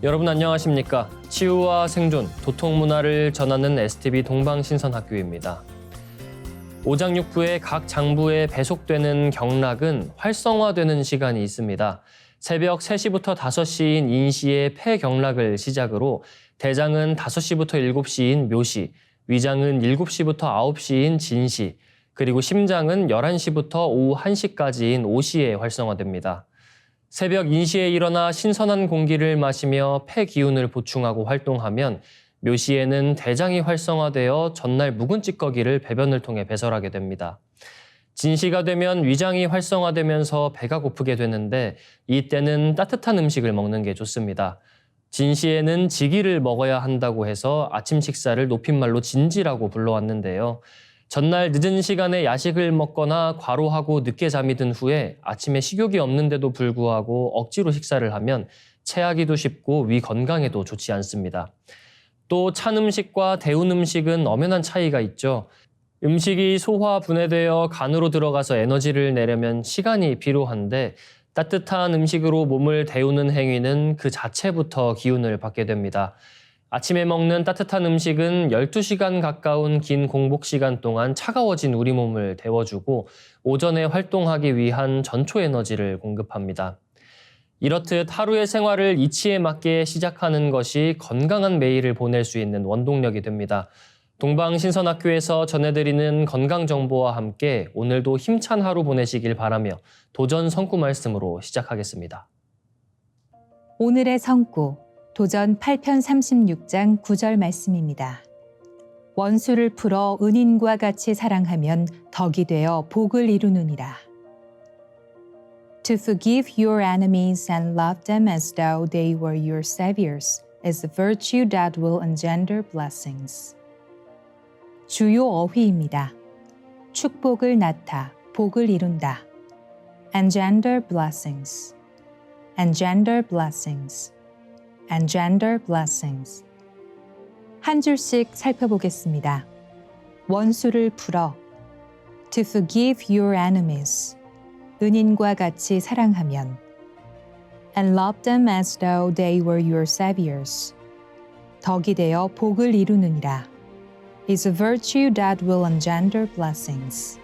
여러분 안녕하십니까? 치유와 생존, 도통 문화를 전하는 STV 동방신선학교입니다. 오장육부의 각 장부에 배속되는 경락은 활성화되는 시간이 있습니다. 새벽 3시부터 5시인 인시의 폐경락을 시작으로 대장은 5시부터 7시인 묘시, 위장은 7시부터 9시인 진시, 그리고 심장은 11시부터 오후 1시까지인 오시에 활성화됩니다. 새벽 인시에 일어나 신선한 공기를 마시며 폐 기운을 보충하고 활동하면 묘시에는 대장이 활성화되어 전날 묵은 찌꺼기를 배변을 통해 배설하게 됩니다. 진시가 되면 위장이 활성화되면서 배가 고프게 되는데 이때는 따뜻한 음식을 먹는 게 좋습니다. 진시에는 지기를 먹어야 한다고 해서 아침 식사를 높임말로 진지라고 불러왔는데요. 전날 늦은 시간에 야식을 먹거나 과로하고 늦게 잠이 든 후에 아침에 식욕이 없는데도 불구하고 억지로 식사를 하면 체하기도 쉽고 위 건강에도 좋지 않습니다. 또 찬 음식과 데운 음식은 엄연한 차이가 있죠. 음식이 소화 분해되어 간으로 들어가서 에너지를 내려면 시간이 필요한데 따뜻한 음식으로 몸을 데우는 행위는 그 자체부터 기운을 받게 됩니다. 아침에 먹는 따뜻한 음식은 12시간 가까운 긴 공복 시간 동안 차가워진 우리 몸을 데워주고 오전에 활동하기 위한 전초 에너지를 공급합니다. 이렇듯 하루의 생활을 이치에 맞게 시작하는 것이 건강한 매일을 보낼 수 있는 원동력이 됩니다. 동방신선학교에서 전해드리는 건강 정보와 함께 오늘도 힘찬 하루 보내시길 바라며 도전 성구 말씀으로 시작하겠습니다. 오늘의 성구, 도전 8편 36장 9절 말씀입니다. 원수를 풀어 은인과 같이 사랑하면 덕이 되어 복을 이루느니라. To forgive your enemies and love them as though they were your saviors is a virtue that will engender blessings. 주요 어휘입니다. 축복을 낳다, 복을 이룬다. Engender blessings. Engender blessings. Engender blessings. 한 줄씩 살펴보겠습니다. 원수를 풀어. To forgive your enemies. 은인과 같이 사랑하면. And love them as though they were your saviors. 덕이 되어 복을 이루느니라. Is a virtue that will engender blessings.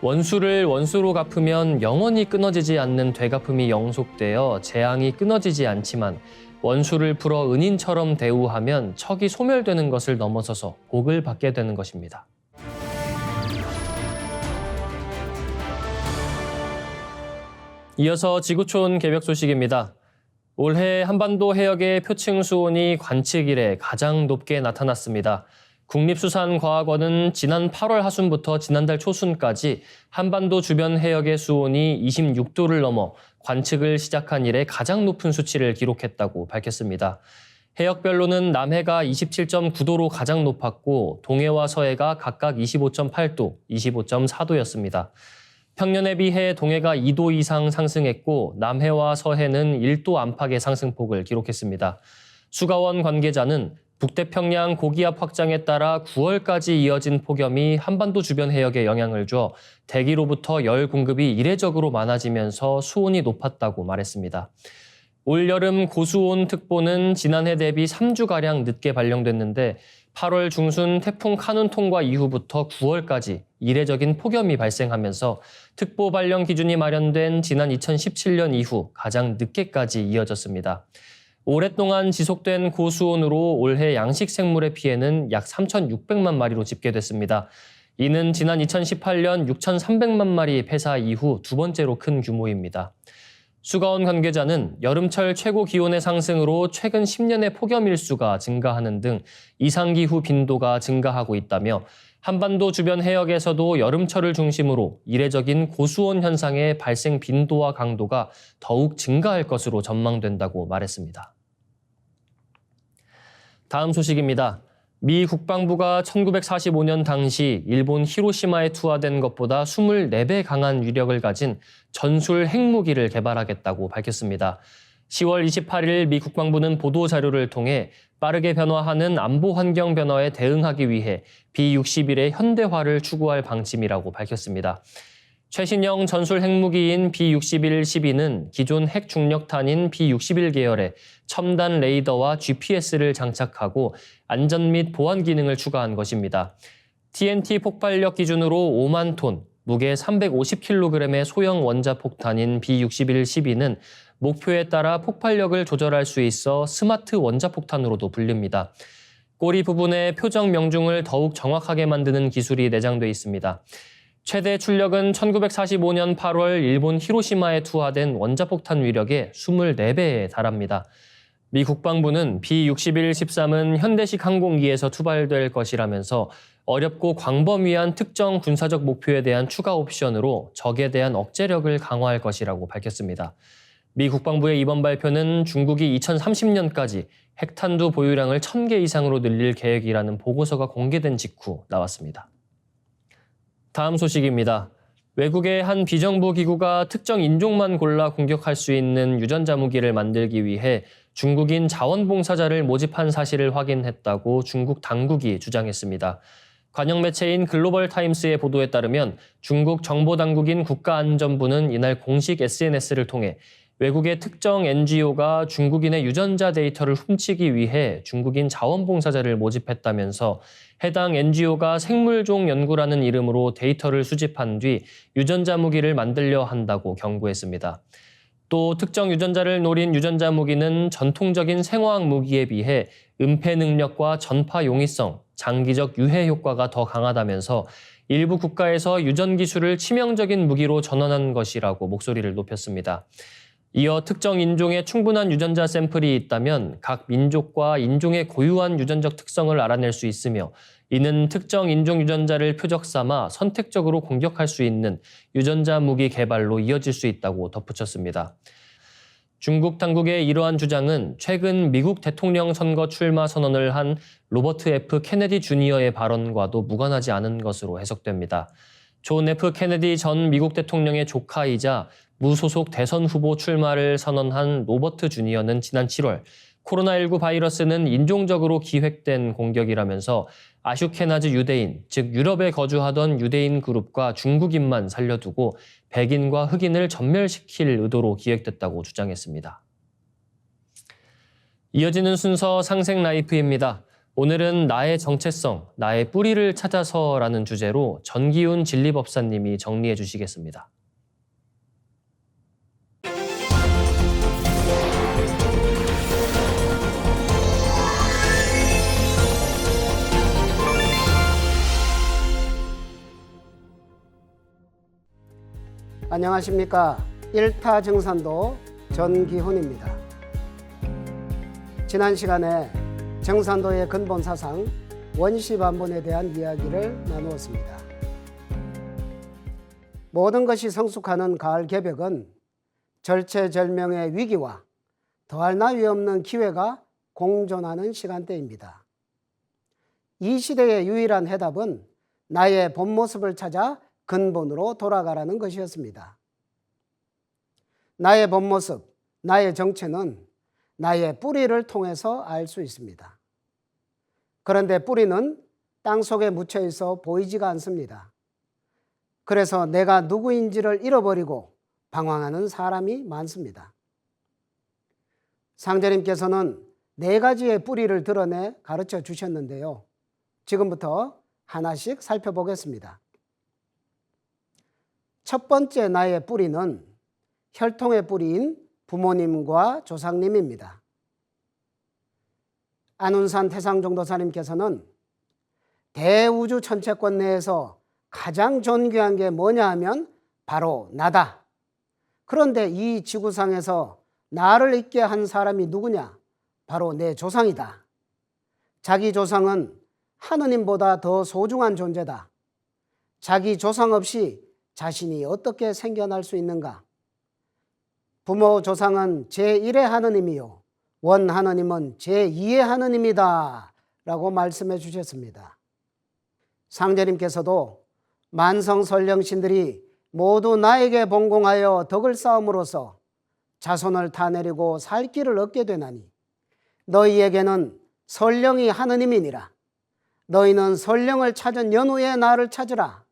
원수를 원수로 갚으면 영원히 끊어지지 않는 되갚음이 영속되어 재앙이 끊어지지 않지만 원수를 풀어 은인처럼 대우하면 척이 소멸되는 것을 넘어서서 복을 받게 되는 것입니다. 이어서 지구촌 개벽 소식입니다. 올해 한반도 해역의 표층 수온이 관측 이래 가장 높게 나타났습니다. 국립수산과학원은 지난 8월 하순부터 지난달 초순까지 한반도 주변 해역의 수온이 26도를 넘어 관측을 시작한 이래 가장 높은 수치를 기록했다고 밝혔습니다. 해역별로는 남해가 27.9도로 가장 높았고 동해와 서해가 각각 25.8도, 25.4도였습니다. 평년에 비해 동해가 2도 이상 상승했고 남해와 서해는 1도 안팎의 상승폭을 기록했습니다. 수가원 관계자는 북태평양 고기압 확장에 따라 9월까지 이어진 폭염이 한반도 주변 해역에 영향을 줘 대기로부터 열 공급이 이례적으로 많아지면서 수온이 높았다고 말했습니다. 올 여름 고수온 특보는 지난해 대비 3주가량 늦게 발령됐는데 8월 중순 태풍 카눈 통과 이후부터 9월까지 이례적인 폭염이 발생하면서 특보 발령 기준이 마련된 지난 2017년 이후 가장 늦게까지 이어졌습니다. 오랫동안 지속된 고수온으로 올해 양식 생물의 피해는 약 3,600만 마리로 집계됐습니다. 이는 지난 2018년 6,300만 마리 폐사 이후 두 번째로 큰 규모입니다. 수가원 관계자는 여름철 최고 기온의 상승으로 최근 10년의 폭염 일수가 증가하는 등 이상기후 빈도가 증가하고 있다며 한반도 주변 해역에서도 여름철을 중심으로 이례적인 고수온 현상의 발생 빈도와 강도가 더욱 증가할 것으로 전망된다고 말했습니다. 다음 소식입니다. 미 국방부가 1945년 당시 일본 히로시마에 투하된 것보다 24배 강한 위력을 가진 전술 핵무기를 개발하겠다고 밝혔습니다. 10월 28일 미 국방부는 보도자료를 통해 빠르게 변화하는 안보 환경 변화에 대응하기 위해 B-61의 현대화를 추구할 방침이라고 밝혔습니다. 최신형 전술 핵무기인 B-61-12는 기존 핵 중력탄인 B-61 계열의 첨단 레이더와 GPS를 장착하고 안전 및 보안 기능을 추가한 것입니다. TNT 폭발력 기준으로 5만 톤, 무게 350kg의 소형 원자폭탄인 B-61-12는 목표에 따라 폭발력을 조절할 수 있어 스마트 원자폭탄으로도 불립니다. 꼬리 부분의 표적 명중을 더욱 정확하게 만드는 기술이 내장돼 있습니다. 최대 출력은 1945년 8월 일본 히로시마에 투하된 원자폭탄 위력의 24배에 달합니다. 미 국방부는 B-61-13은 현대식 항공기에서 투발될 것이라면서 어렵고 광범위한 특정 군사적 목표에 대한 추가 옵션으로 적에 대한 억제력을 강화할 것이라고 밝혔습니다. 미 국방부의 이번 발표는 중국이 2030년까지 핵탄두 보유량을 1,000개 이상으로 늘릴 계획이라는 보고서가 공개된 직후 나왔습니다. 다음 소식입니다. 외국의 한 비정부 기구가 특정 인종만 골라 공격할 수 있는 유전자 무기를 만들기 위해 중국인 자원봉사자를 모집한 사실을 확인했다고 중국 당국이 주장했습니다. 관영 매체인 글로벌 타임스의 보도에 따르면 중국 정보당국인 국가안전부는 이날 공식 SNS를 통해 외국의 특정 NGO가 중국인의 유전자 데이터를 훔치기 위해 중국인 자원봉사자를 모집했다면서 해당 NGO가 생물종 연구라는 이름으로 데이터를 수집한 뒤 유전자 무기를 만들려 한다고 경고했습니다. 또 특정 유전자를 노린 유전자 무기는 전통적인 생화학 무기에 비해 은폐 능력과 전파 용이성, 장기적 유해 효과가 더 강하다면서 일부 국가에서 유전 기술을 치명적인 무기로 전환한 것이라고 목소리를 높였습니다. 이어 특정 인종의 충분한 유전자 샘플이 있다면 각 민족과 인종의 고유한 유전적 특성을 알아낼 수 있으며 이는 특정 인종 유전자를 표적 삼아 선택적으로 공격할 수 있는 유전자 무기 개발로 이어질 수 있다고 덧붙였습니다. 중국 당국의 이러한 주장은 최근 미국 대통령 선거 출마 선언을 한 로버트 F. 케네디 주니어의 발언과도 무관하지 않은 것으로 해석됩니다. 존 F. 케네디 전 미국 대통령의 조카이자 무소속 대선 후보 출마를 선언한 로버트 주니어는 지난 7월 코로나19 바이러스는 인종적으로 기획된 공격이라면서 아슈케나즈 유대인, 즉 유럽에 거주하던 유대인 그룹과 중국인만 살려두고 백인과 흑인을 전멸시킬 의도로 기획됐다고 주장했습니다. 이어지는 순서 상생 라이프입니다. 오늘은 나의 정체성, 나의 뿌리를 찾아서라는 주제로 전기훈 진리법사님이 정리해 주시겠습니다. 안녕하십니까. 1타 정산도 전기훈입니다. 지난 시간에 정산도의 근본 사상 원시반본에 대한 이야기를 나누었습니다. 모든 것이 성숙하는 가을 개벽은 절체절명의 위기와 더할 나위 없는 기회가 공존하는 시간대입니다. 이 시대의 유일한 해답은 나의 본 모습을 찾아 근본으로 돌아가라는 것이었습니다. 나의 본 모습, 나의 정체는 나의 뿌리를 통해서 알 수 있습니다. 그런데 뿌리는 땅속에 묻혀 있어 보이지가 않습니다. 그래서 내가 누구인지를 잃어버리고 방황하는 사람이 많습니다. 상제님께서는 4가지의 뿌리를 드러내 가르쳐 주셨는데요. 지금부터 하나씩 살펴보겠습니다. 첫 번째 나의 뿌리는 혈통의 뿌리인 부모님과 조상님입니다. 안운산 태상종도사님께서는 대우주 천체권 내에서 가장 존귀한 게 뭐냐 하면 바로 나다. 그런데 이 지구상에서 나를 있게 한 사람이 누구냐? 바로 내 조상이다. 자기 조상은 하느님보다 더 소중한 존재다. 자기 조상 없이 자신이 어떻게 생겨날 수 있는가? 부모 조상은 제1의 하느님이요 원 하느님은 제2의 하느님이다 라고 말씀해 주셨습니다. 상제님께서도 만성설령신들이 모두 나에게 봉공하여 덕을 쌓음으로써 자손을 타내리고 살 길을 얻게 되나니 너희에게는 설령이 하느님이니라. 너희는 설령을 찾은 연후에 나를 찾으라.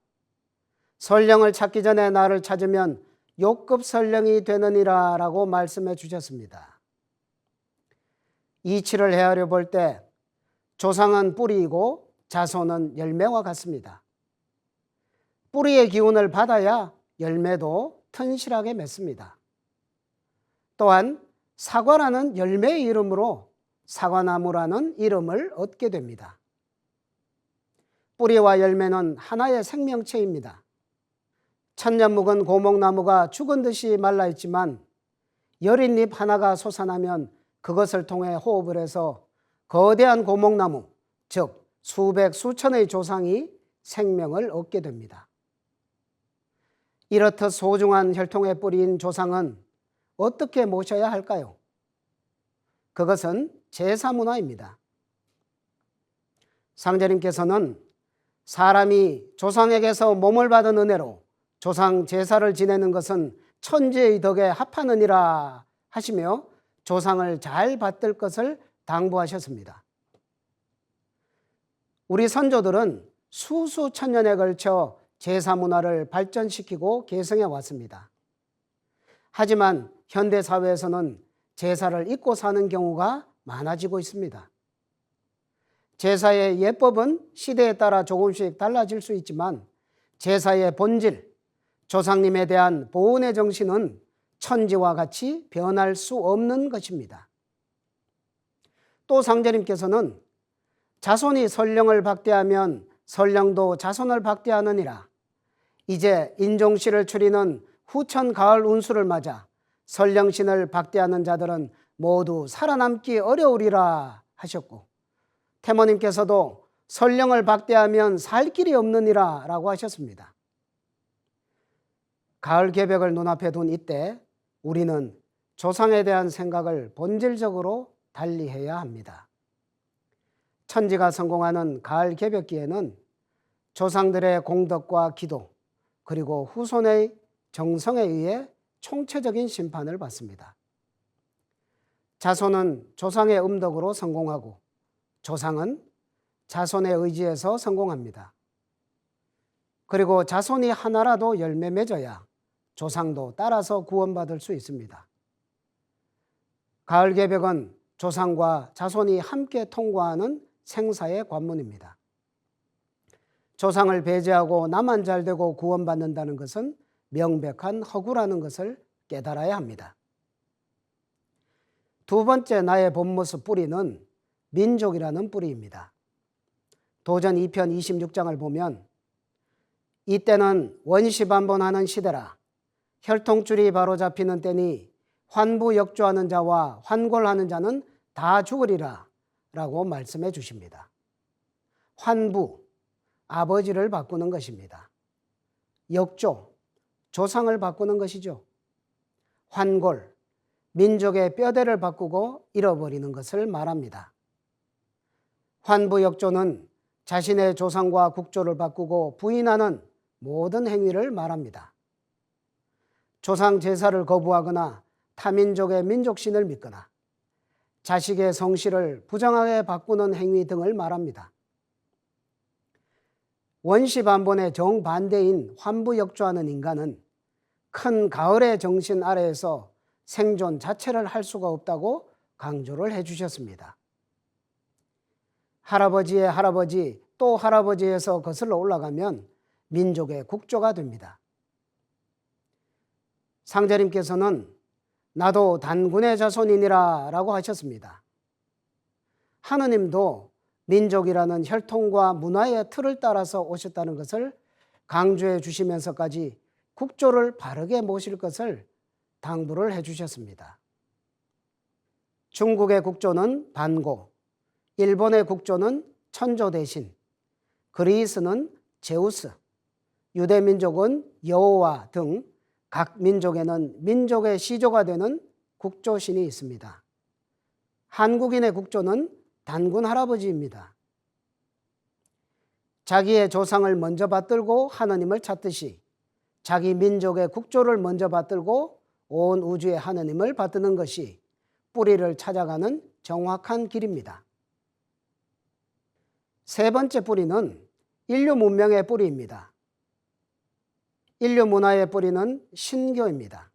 설령을 찾기 전에 나를 찾으면 욕급 설령이 되느니라 라고 말씀해 주셨습니다. 이치를 헤아려 볼 때 조상은 뿌리이고 자손은 열매와 같습니다. 뿌리의 기운을 받아야 열매도 튼실하게 맺습니다. 또한 사과라는 열매의 이름으로 사과나무라는 이름을 얻게 됩니다. 뿌리와 열매는 하나의 생명체입니다. 천년 묵은 고목나무가 죽은 듯이 말라있지만 여린 잎 하나가 솟아나면 그것을 통해 호흡을 해서 거대한 고목나무, 즉 수백 수천의 조상이 생명을 얻게 됩니다. 이렇듯 소중한 혈통의 뿌리인 조상은 어떻게 모셔야 할까요? 그것은 제사 문화입니다. 상제님께서는 사람이 조상에게서 몸을 받은 은혜로 조상 제사를 지내는 것은 천지의 덕에 합하느니라 하시며 조상을 잘 받들 것을 당부하셨습니다. 우리 선조들은 수수천년에 걸쳐 제사 문화를 발전시키고 계승해 왔습니다. 하지만 현대 사회에서는 제사를 잊고 사는 경우가 많아지고 있습니다. 제사의 예법은 시대에 따라 조금씩 달라질 수 있지만 제사의 본질, 조상님에 대한 보훈의 정신은 천지와 같이 변할 수 없는 것입니다. 또 상제님께서는 자손이 설령을 박대하면 설령도 자손을 박대하느니라. 이제 인종시를 추리는 후천 가을 운수를 맞아 설령신을 박대하는 자들은 모두 살아남기 어려우리라 하셨고, 태모님께서도 설령을 박대하면 살 길이 없느니라 라고 하셨습니다. 가을 개벽을 눈앞에 둔 이때 우리는 조상에 대한 생각을 본질적으로 달리해야 합니다. 천지가 성공하는 가을 개벽기에는 조상들의 공덕과 기도 그리고 후손의 정성에 의해 총체적인 심판을 받습니다. 자손은 조상의 음덕으로 성공하고 조상은 자손의 의지에서 성공합니다. 그리고 자손이 하나라도 열매 맺어야 조상도 따라서 구원받을 수 있습니다. 가을 개벽은 조상과 자손이 함께 통과하는 생사의 관문입니다. 조상을 배제하고 나만 잘되고 구원받는다는 것은 명백한 허구라는 것을 깨달아야 합니다. 두 번째 나의 본모습 뿌리는 민족이라는 뿌리입니다. 도전 2편 26장을 보면 이때는 원시반본하는 시대라 혈통줄이 바로 잡히는 때니 환부역조하는 자와 환골하는 자는 다 죽으리라 라고 말씀해 주십니다. 환부, 아버지를 바꾸는 것입니다. 역조, 조상을 바꾸는 것이죠. 환골, 민족의 뼈대를 바꾸고 잃어버리는 것을 말합니다. 환부역조는 자신의 조상과 국조를 바꾸고 부인하는 모든 행위를 말합니다. 조상 제사를 거부하거나 타민족의 민족신을 믿거나 자식의 성씨를 부정하게 바꾸는 행위 등을 말합니다. 원시반본의 정반대인 환부역조하는 인간은 큰 가을의 정신 아래에서 생존 자체를 할 수가 없다고 강조를 해주셨습니다. 할아버지의 할아버지 또 할아버지에서 거슬러 올라가면 민족의 국조가 됩니다. 상제님께서는 나도 단군의 자손이니라 라고 하셨습니다. 하느님도 민족이라는 혈통과 문화의 틀을 따라서 오셨다는 것을 강조해 주시면서까지 국조를 바르게 모실 것을 당부를 해 주셨습니다. 중국의 국조는 반고, 일본의 국조는 천조 대신, 그리스는 제우스, 유대민족은 여호와 등 각 민족에는 민족의 시조가 되는 국조신이 있습니다. 한국인의 국조는 단군 할아버지입니다. 자기의 조상을 먼저 받들고 하느님을 찾듯이 자기 민족의 국조를 먼저 받들고 온 우주의 하느님을 받드는 것이 뿌리를 찾아가는 정확한 길입니다. 세 번째 뿌리는 인류 문명의 뿌리입니다. 인류 문화의 뿌리는 신교입니다.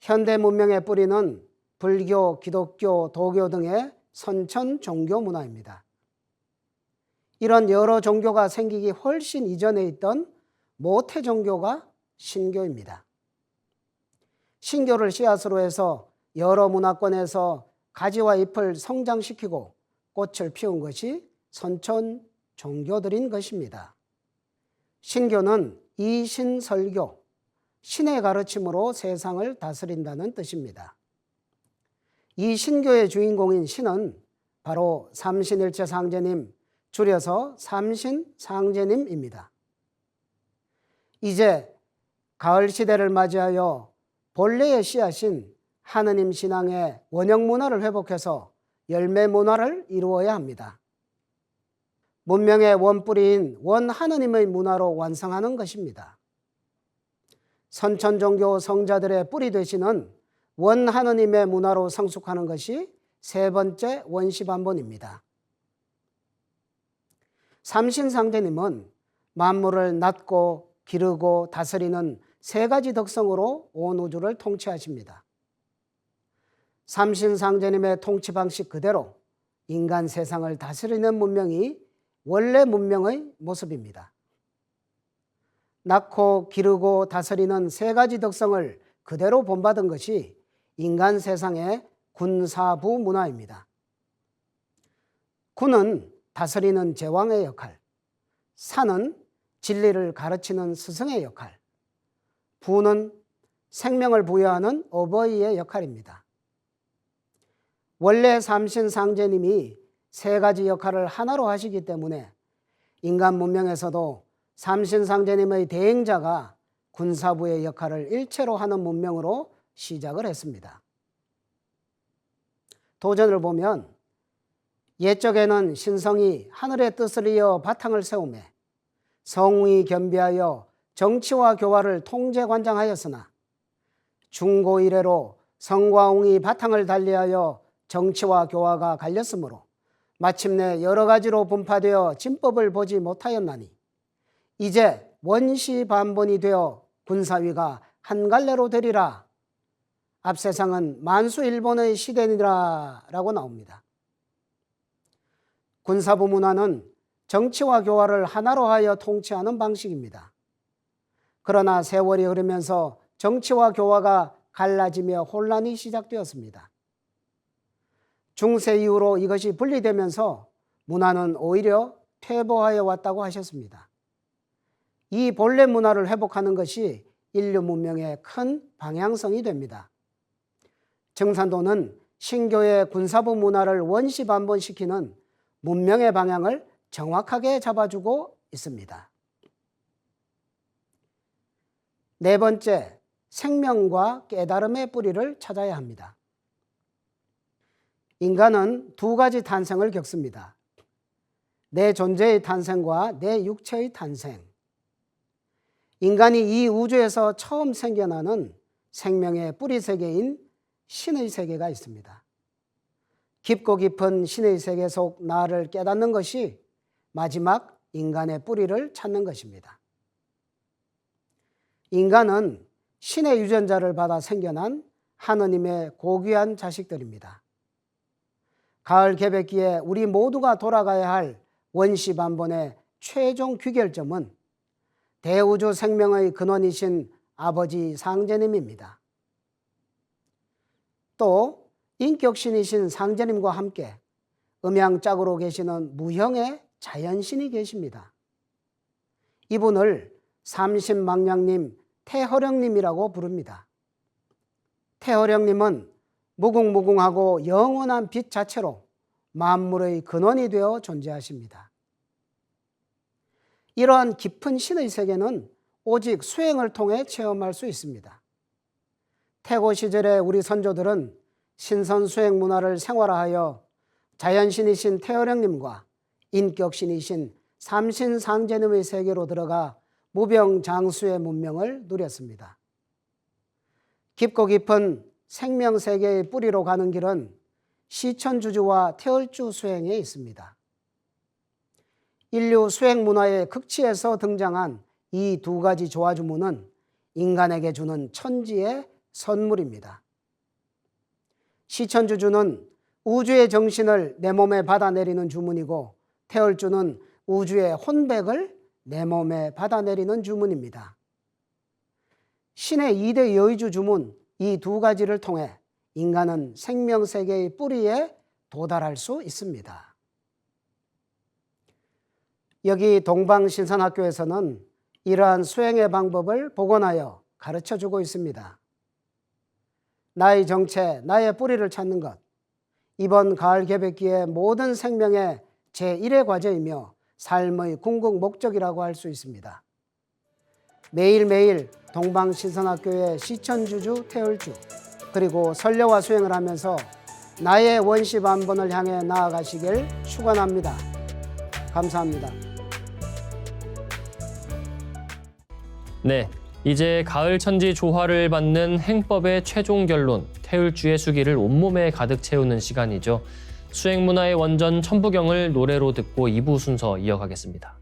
현대 문명의 뿌리는 불교, 기독교, 도교 등의 선천 종교 문화입니다. 이런 여러 종교가 생기기 훨씬 이전에 있던 모태 종교가 신교입니다. 신교를 씨앗으로 해서 여러 문화권에서 가지와 잎을 성장시키고 꽃을 피운 것이 선천 종교들인 것입니다. 신교는 이신설교, 신의 가르침으로 세상을 다스린다는 뜻입니다. 이 신교의 주인공인 신은 바로 삼신일체 상제님, 줄여서 삼신상제님입니다. 이제 가을 시대를 맞이하여 본래의 씨앗인 하느님 신앙의 원형 문화를 회복해서 열매 문화를 이루어야 합니다. 문명의 원뿌리인 원하느님의 문화로 완성하는 것입니다. 선천종교 성자들의 뿌리 되시는 원하느님의 문화로 성숙하는 것이 세 번째 원시반본입니다. 삼신상제님은 만물을 낳고 기르고 다스리는 세 가지 덕성으로 온 우주를 통치하십니다. 삼신상제님의 통치 방식 그대로 인간 세상을 다스리는 문명이 원래 문명의 모습입니다. 낳고 기르고 다스리는 세 가지 덕성을 그대로 본받은 것이 인간 세상의 군사부 문화입니다. 군은 다스리는 제왕의 역할, 사는 진리를 가르치는 스승의 역할, 부는 생명을 부여하는 어버이의 역할입니다. 원래 삼신상제님이 세 가지 역할을 하나로 하시기 때문에 인간 문명에서도 삼신상제님의 대행자가 군사부의 역할을 일체로 하는 문명으로 시작을 했습니다. 도전을 보면 옛적에는 신성이 하늘의 뜻을 이어 바탕을 세우매 성웅이 겸비하여 정치와 교화를 통제관장하였으나 중고 이래로 성과 웅이 바탕을 달리하여 정치와 교화가 갈렸으므로 마침내 여러 가지로 분파되어 진법을 보지 못하였나니 이제 원시반본이 되어 군사위가 한 갈래로 되리라. 앞세상은 만수일본의 시대니라 라고 나옵니다. 군사부 문화는 정치와 교화를 하나로 하여 통치하는 방식입니다. 그러나 세월이 흐르면서 정치와 교화가 갈라지며 혼란이 시작되었습니다. 중세 이후로 이것이 분리되면서 문화는 오히려 퇴보하여 왔다고 하셨습니다. 이 본래 문화를 회복하는 것이 인류 문명의 큰 방향성이 됩니다. 정산도는 신교의 군사부 문화를 원시반본시키는 문명의 방향을 정확하게 잡아주고 있습니다. 네 번째, 생명과 깨달음의 뿌리를 찾아야 합니다. 인간은 두 가지 탄생을 겪습니다. 내 존재의 탄생과 내 육체의 탄생. 인간이 이 우주에서 처음 생겨나는 생명의 뿌리 세계인 신의 세계가 있습니다. 깊고 깊은 신의 세계 속 나를 깨닫는 것이 마지막 인간의 뿌리를 찾는 것입니다. 인간은 신의 유전자를 받아 생겨난 하느님의 고귀한 자식들입니다. 가을 개백기에 우리 모두가 돌아가야 할 원시반본의 최종 귀결점은 대우주 생명의 근원이신 아버지 상제님입니다. 또 인격신이신 상제님과 함께 음양짝으로 계시는 무형의 자연신이 계십니다. 이분을 삼신망량님, 태허령님이라고 부릅니다. 태허령님은 무궁무궁하고 영원한 빛 자체로 만물의 근원이 되어 존재하십니다. 이러한 깊은 신의 세계는 오직 수행을 통해 체험할 수 있습니다. 태고 시절에 우리 선조들은 신선수행 문화를 생활화하여 자연신이신 태어령님과 인격신이신 삼신상제님의 세계로 들어가 무병장수의 문명을 누렸습니다. 깊고 깊은 생명세계의 뿌리로 가는 길은 시천주주와 태얼주 수행에 있습니다. 인류 수행 문화의 극치에서 등장한 이 두 가지 조화주문은 인간에게 주는 천지의 선물입니다. 시천주주는 우주의 정신을 내 몸에 받아내리는 주문이고 태열주는 우주의 혼백을 내 몸에 받아내리는 주문입니다. 신의 2대 여의주 주문, 이 두 가지를 통해 인간은 생명세계의 뿌리에 도달할 수 있습니다. 여기 동방신선학교에서는 이러한 수행의 방법을 복원하여 가르쳐주고 있습니다. 나의 정체, 나의 뿌리를 찾는 것, 이번 가을 개백기의 모든 생명의 제1의 과제이며 삶의 궁극 목적이라고 할 수 있습니다. 매일매일 동방신선학교의 시천주주, 태열주, 그리고 설례와 수행을 하면서 나의 원시반본을 향해 나아가시길 축원합니다. 감사합니다. 네, 이제 가을 천지 조화를 받는 행법의 최종 결론, 태율주의 수기를 온몸에 가득 채우는 시간이죠. 수행문화의 원전 천부경을 노래로 듣고 2부 순서 이어가겠습니다.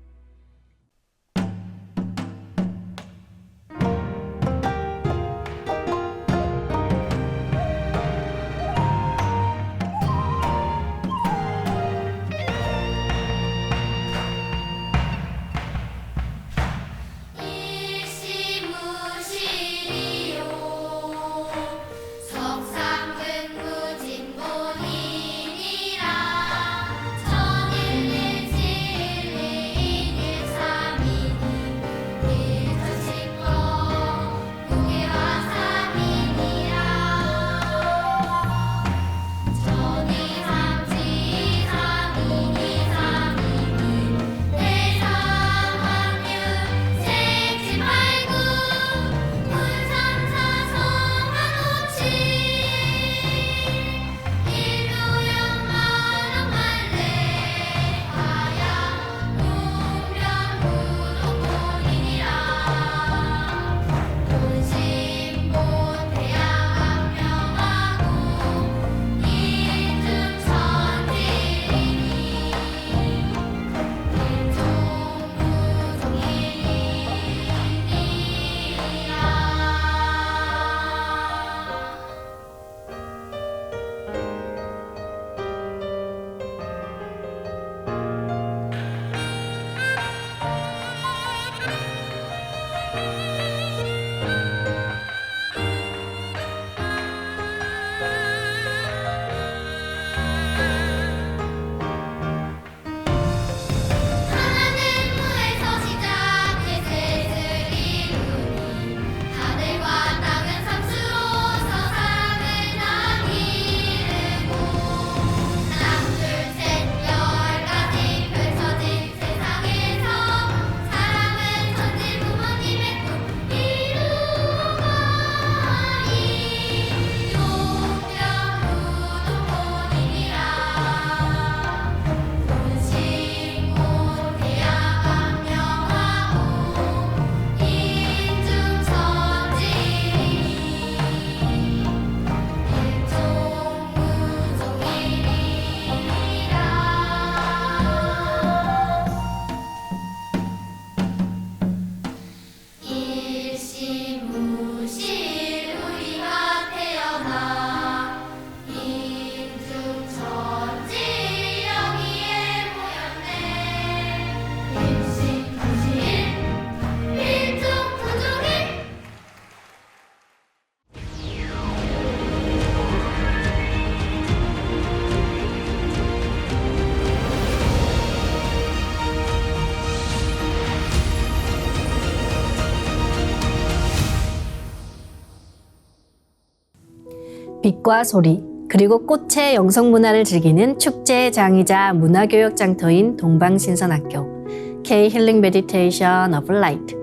빛과 소리, 그리고 꽃의 영성문화를 즐기는 축제장이자 문화교육장터인 동방신선학교 K-힐링 메디테이션 오브 라이트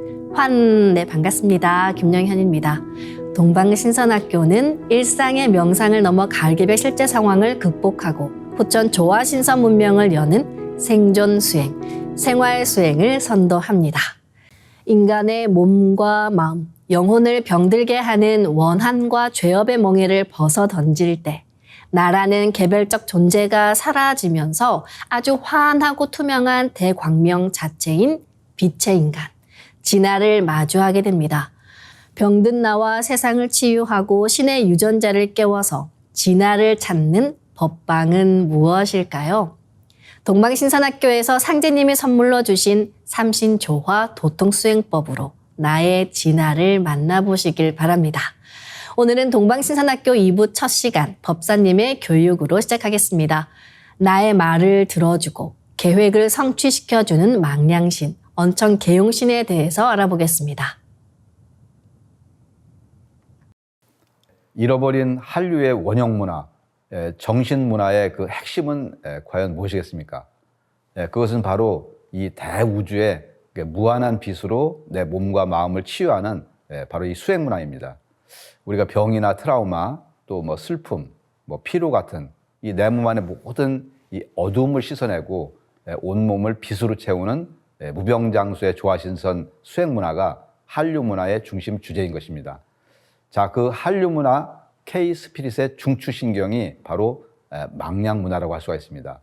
네, 반갑습니다. 김영현입니다. 동방신선학교는 일상의 명상을 넘어 가을개백 실제 상황을 극복하고 포천 조화신선 문명을 여는 생존 수행, 생활 수행을 선도합니다. 인간의 몸과 마음, 영혼을 병들게 하는 원한과 죄업의 멍에를 벗어 던질 때 나라는 개별적 존재가 사라지면서 아주 환하고 투명한 대광명 자체인 빛의 인간, 진화를 마주하게 됩니다. 병든 나와 세상을 치유하고 신의 유전자를 깨워서 진화를 찾는 법방은 무엇일까요? 동방신선학교에서 상제님이 선물로 주신 삼신조화 도통수행법으로 나의 진화를 만나보시길 바랍니다. 오늘은 동방신선학교 2부 첫 시간 법사님의 교육으로 시작하겠습니다. 나의 말을 들어주고 계획을 성취시켜주는 망량신, 언천계용신에 대해서 알아보겠습니다. 잃어버린 한류의 원형문화, 정신문화의 그 핵심은 과연 무엇이겠습니까? 그것은 바로 이 대우주의 무한한 빛으로 내 몸과 마음을 치유하는 바로 이 수행문화입니다. 우리가 병이나 트라우마, 또 뭐 슬픔, 뭐 피로 같은 이 내 몸 안의 모든 이 어두움을 씻어내고 온몸을 빛으로 채우는 무병장수의 조화신선 수행문화가 한류문화의 중심 주제인 것입니다. 자, 그 한류문화 K-스피릿의 중추신경이 바로 망량문화라고 할 수가 있습니다.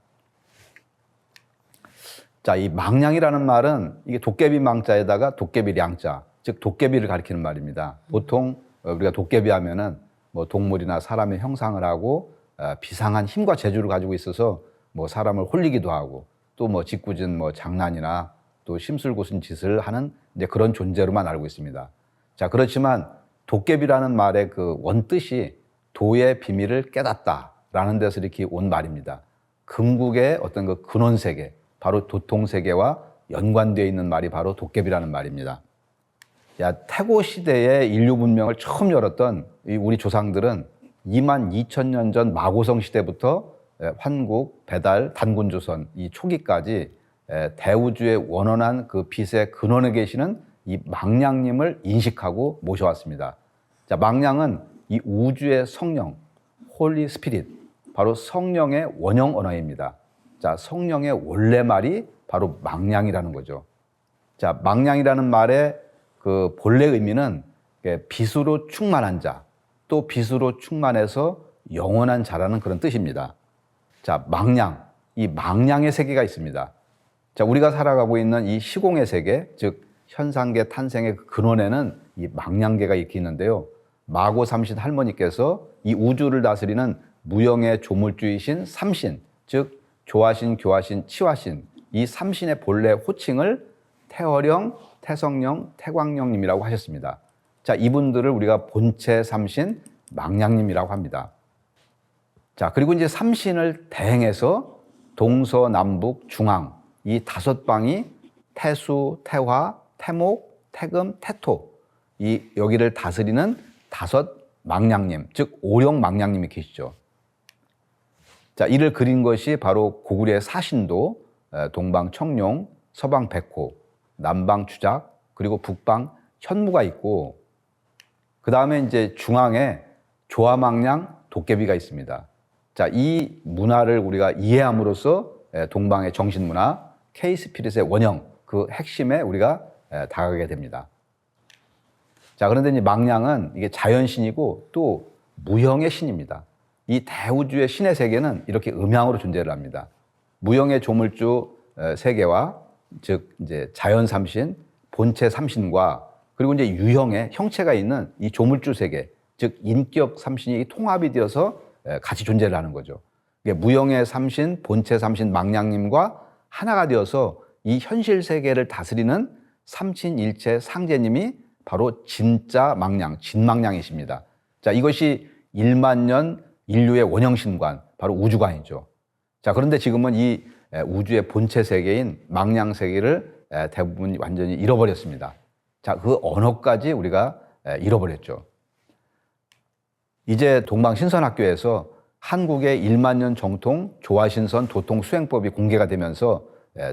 자, 이 망량이라는 말은 이게 도깨비 망자에다가 도깨비 량자, 즉 도깨비를 가리키는 말입니다. 보통 우리가 도깨비 하면은 뭐 동물이나 사람의 형상을 하고 비상한 힘과 재주를 가지고 있어서 뭐 사람을 홀리기도 하고 또 뭐 짓궂은 뭐 장난이나 또 심술궂은 짓을 하는 이제 그런 존재로만 알고 있습니다. 자, 그렇지만 도깨비라는 말의 그 원뜻이 도의 비밀을 깨닫다라는 데서 이렇게 온 말입니다. 금국의 어떤 그 근원세계, 바로 도통세계와 연관되어 있는 말이 바로 도깨비라는 말입니다. 야, 태고 시대에 인류 문명을 처음 열었던 우리 조상들은 22,000년 전 마고성 시대부터 환국, 배달, 단군조선 이 초기까지 대우주의 원원한 그 빛의 근원에 계시는 이 망량님을 인식하고 모셔왔습니다. 자, 망량은 이 우주의 성령, 홀리 스피릿, 바로 성령의 원형 언어입니다. 자, 성령의 원래 말이 바로 망량이라는 거죠. 자, 망량이라는 말의 그 본래 의미는 빛으로 충만한 자, 또 빛으로 충만해서 영원한 자라는 그런 뜻입니다. 자, 망량, 이 망량의 세계가 있습니다. 자, 우리가 살아가고 있는 이 시공의 세계, 즉 현상계 탄생의 근원에는 이 망량계가 이렇게 있는데요. 마고 삼신 할머니께서 이 우주를 다스리는 무형의 조물주이신 삼신, 즉 조화신, 교화신, 치화신, 이 삼신의 본래 호칭을 태어령, 태성령, 태광령님이라고 하셨습니다. 자, 이분들을 우리가 본체 삼신, 망량님이라고 합니다. 자, 그리고 이제 삼신을 대행해서 동서남북 중앙 이 5방이 태수, 태화, 태목, 태금, 태토 이 여기를 다스리는 5 망량님, 즉 오령 망량님이 계시죠. 자, 이를 그린 것이 바로 고구려의 사신도, 동방 청룡, 서방 백호, 남방 주작, 그리고 북방 현무가 있고, 그 다음에 이제 중앙에 조화망량 도깨비가 있습니다. 자, 이 문화를 우리가 이해함으로써 동방의 정신문화, K-스피릿의 원형, 그 핵심에 우리가 다가가게 됩니다. 자, 그런데 이제 망량은 이게 자연신이고 또 무형의 신입니다. 이 대우주의 신의 세계는 이렇게 음양으로 존재를 합니다. 무형의 조물주 세계와 즉 이제 자연 삼신, 본체 삼신과 그리고 이제 유형의 형체가 있는 이 조물주 세계, 즉 인격 삼신이 통합이 되어서 같이 존재를 하는 거죠. 무형의 삼신, 본체 삼신 망량님과 하나가 되어서 이 현실 세계를 다스리는 삼신일체 상제님이 바로 진짜 망량, 진망량이십니다. 자, 이것이 1만 년 인류의 원형신관, 바로 우주관이죠. 자, 그런데 지금은 이 우주의 본체 세계인 망량 세계를 대부분 완전히 잃어버렸습니다. 자, 그 언어까지 우리가 잃어버렸죠. 이제 동방신선학교에서 한국의 1만 년 정통 조화신선 도통 수행법이 공개가 되면서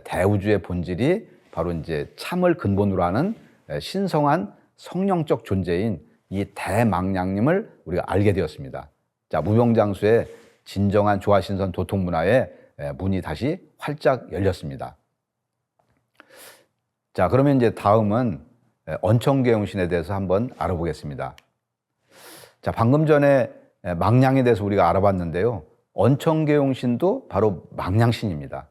대우주의 본질이 바로 이제 참을 근본으로 하는 신성한 성령적 존재인 이 대망량님을 우리가 알게 되었습니다. 자, 무병장수의 진정한 조화신선 도통문화의 문이 다시 활짝 열렸습니다. 자, 그러면 이제 다음은 언천계용신에 대해서 한번 알아보겠습니다. 자, 방금 전에 망량에 대해서 우리가 알아봤는데요. 언천계용신도 바로 망량신입니다.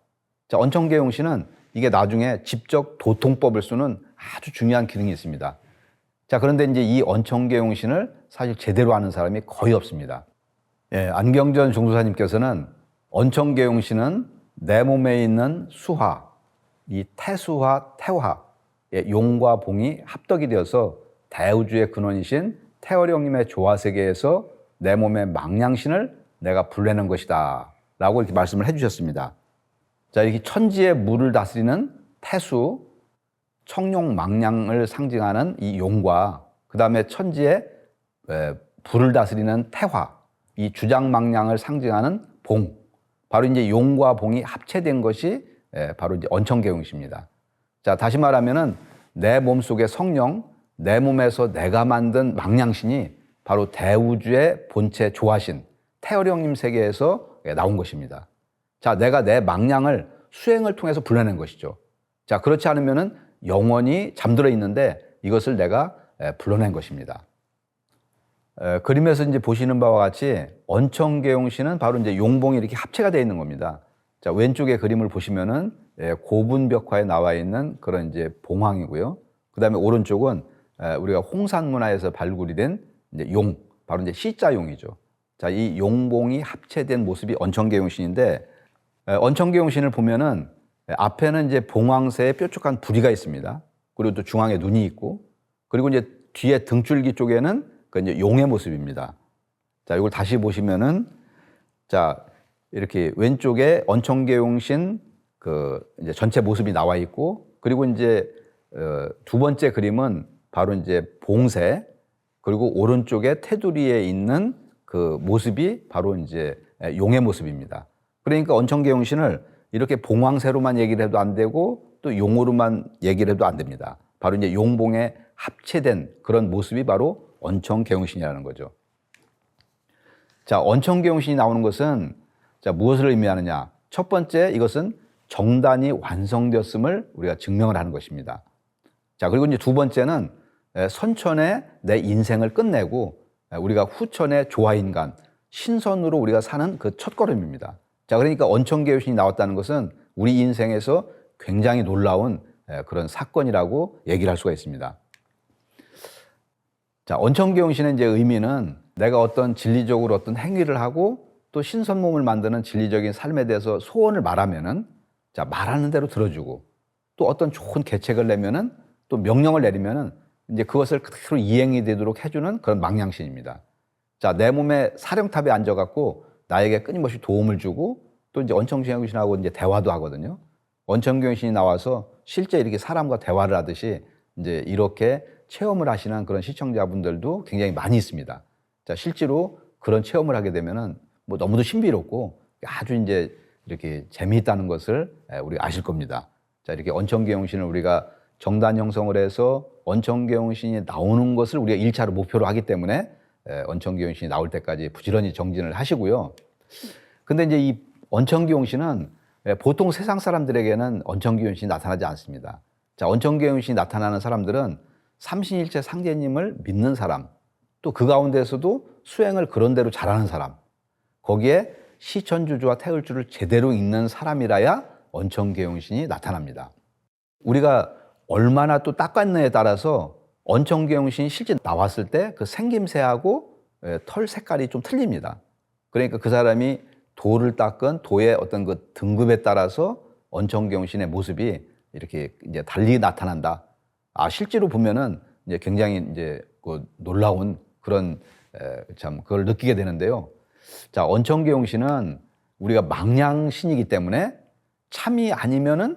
자, 언천계용신은 이게 나중에 직접 도통법을 쓰는 아주 중요한 기능이 있습니다. 자, 그런데 이제 이 언천계용신을 사실 제대로 아는 사람이 거의 없습니다. 예, 안경전 종도사님께서는 언천계용신은 내 몸에 있는 수화, 이 태수와 태화, 용과 봉이 합덕이 되어서 대우주의 근원이신 태어령님의 조화세계에서 내 몸의 망냥신을 내가 불러낸 것이다 라고 이렇게 말씀을 해주셨습니다. 자, 이렇게 천지의 물을 다스리는 태수, 청룡 망냥을 상징하는 이 용과 그 다음에 천지의 불을 다스리는 태화, 이 주장 망냥을 상징하는 봉, 바로 이제 용과 봉이 합체된 것이 바로 이제 언천계용신입니다. 자, 다시 말하면은 내 몸속의 성령, 내 몸에서 내가 만든 망냥신이 바로 대우주의 본체 조화신, 태어령님 세계에서 나온 것입니다. 자, 내가 내 망냥을 수행을 통해서 불러낸 것이죠. 자, 그렇지 않으면은 영원히 잠들어 있는데 이것을 내가 불러낸 것입니다. 그림에서 이제 보시는 바와 같이 언천계용신은 바로 이제 용봉이 이렇게 합체가 되어 있는 겁니다. 자, 왼쪽에 그림을 보시면은 고분벽화에 나와 있는 그런 이제 봉황이고요. 그 다음에 오른쪽은 우리가 홍산문화에서 발굴이 된 이제 용, 바로 이제 C자용이죠. 자, 이 용봉이 합체된 모습이 언천계용신인데, 언천계용신을 보면은 앞에는 이제 봉황새의 뾰족한 부리가 있습니다. 그리고 또 중앙에 눈이 있고, 그리고 이제 뒤에 등줄기 쪽에는 그 이제 용의 모습입니다. 자, 이걸 다시 보시면은, 자, 이렇게 왼쪽에 언천계용신 그 이제 전체 모습이 나와 있고, 그리고 이제 두 번째 그림은 바로 이제 봉새, 그리고 오른쪽에 테두리에 있는 그 모습이 바로 이제 용의 모습입니다. 그러니까 언천계용신을 이렇게 봉황새로만 얘기를 해도 안 되고 또 용으로만 얘기를 해도 안 됩니다. 바로 이제 용봉에 합체된 그런 모습이 바로 언천계용신이라는 거죠. 자, 언천계용신이 나오는 것은 자, 무엇을 의미하느냐? 첫 번째, 이것은 정단이 완성되었음을 우리가 증명을 하는 것입니다. 자, 그리고 이제 두 번째는 선천에 내 인생을 끝내고 우리가 후천의 조화인간, 신선으로 우리가 사는 그 첫걸음입니다. 자, 그러니까 언천계용신이 나왔다는 것은 우리 인생에서 굉장히 놀라운 그런 사건이라고 얘기를 할 수가 있습니다. 자, 언천계용신의 이제 의미는 내가 어떤 진리적으로 어떤 행위를 하고 또 신선몸을 만드는 진리적인 삶에 대해서 소원을 말하면은 자, 말하는 대로 들어주고 또 어떤 좋은 계책을 내면은 또 명령을 내리면은 이제 그것을 그대로 이행이 되도록 해주는 그런 망냥신입니다. 자, 내 몸에 사령탑에 앉아갖고 나에게 끊임없이 도움을 주고 또 이제 언천계용신하고 이제 대화도 하거든요. 언천계용신이 나와서 실제 이렇게 사람과 대화를 하듯이 이제 이렇게 체험을 하시는 그런 시청자분들도 굉장히 많이 있습니다. 자, 실제로 그런 체험을 하게 되면은 뭐 너무도 신비롭고 아주 이제 이렇게 재미있다는 것을 우리가 아실 겁니다. 자, 이렇게 언천계용신을 우리가 정단 형성을 해서 언천계용신이 나오는 것을 우리가 1차로 목표로 하기 때문에 언천계용신이 나올 때까지 부지런히 정진을 하시고요. 근데 이제 이 언천계용신은 보통 세상 사람들에게는 언천계용신이 나타나지 않습니다. 자, 언천계용신이 나타나는 사람들은 삼신일체 상제님을 믿는 사람, 또 그 가운데서도 수행을 그런대로 잘하는 사람, 거기에 시천주주와 태을주를 제대로 읽는 사람이라야 언천계용신이 나타납니다. 우리가 얼마나 또 닦았느냐에 따라서 언천계용신이 실제 나왔을 때 그 생김새하고 털 색깔이 좀 틀립니다. 그러니까 그 사람이 도를 닦은 도의 어떤 그 등급에 따라서 언천계용신의 모습이 이렇게 이제 달리 나타난다. 아, 실제로 보면은 이제 굉장히 이제 그 놀라운 그런 참 그걸 느끼게 되는데요. 자, 언천계용신은 우리가 망냥신이기 때문에 참이 아니면은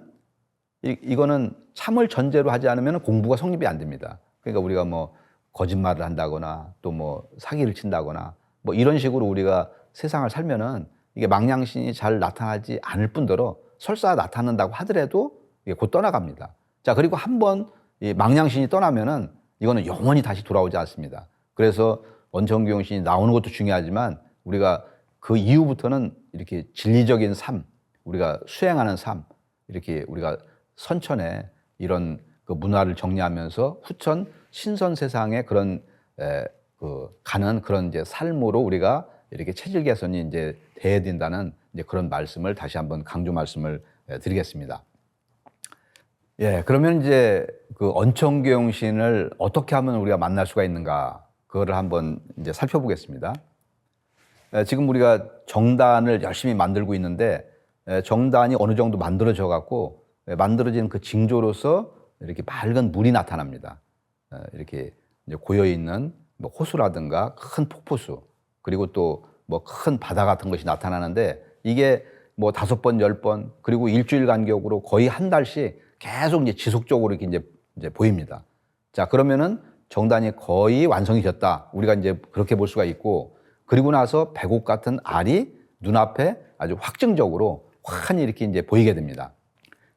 이거는 참을 전제로 하지 않으면 공부가 성립이 안 됩니다. 그러니까 우리가 뭐 거짓말을 한다거나 또 뭐 사기를 친다거나 뭐 이런 식으로 우리가 세상을 살면은 이게 망냥신이 잘 나타나지 않을 뿐더러 설사 나타난다고 하더라도 이게 곧 떠나갑니다. 자, 그리고 한번 이 망냥신이 떠나면은 이거는 영원히 다시 돌아오지 않습니다. 그래서 언천계용신이 나오는 것도 중요하지만 우리가 그 이후부터는 이렇게 진리적인 삶, 우리가 수행하는 삶, 이렇게 우리가 선천에 이런 그 문화를 정리하면서 후천 신선 세상의 그런 가는 그런 이제 삶으로 우리가 이렇게 체질 개선이 이제 돼야 된다는 이제 그런 말씀을 다시 한번 강조 말씀을 드리겠습니다. 예, 그러면 이제 그 언천계용신을 어떻게 하면 우리가 만날 수가 있는가, 그거를 한번 이제 살펴보겠습니다. 지금 우리가 정단을 열심히 만들고 있는데, 정단이 어느 정도 만들어져 갖고 만들어진 그 징조로서 이렇게 맑은 물이 나타납니다. 이렇게 이제 고여 있는 뭐 호수라든가 큰 폭포수, 그리고 또 뭐 큰 바다 같은 것이 나타나는데, 이게 뭐 5번, 10번, 그리고 일주일 간격으로 거의 한 달씩 계속 이제 지속적으로 이렇게 이제 보입니다. 자, 그러면은 정단이 거의 완성이 됐다, 우리가 이제 그렇게 볼 수가 있고, 그리고 나서 백옥 같은 알이 눈앞에 아주 확증적으로 환히 이렇게 이제 보이게 됩니다.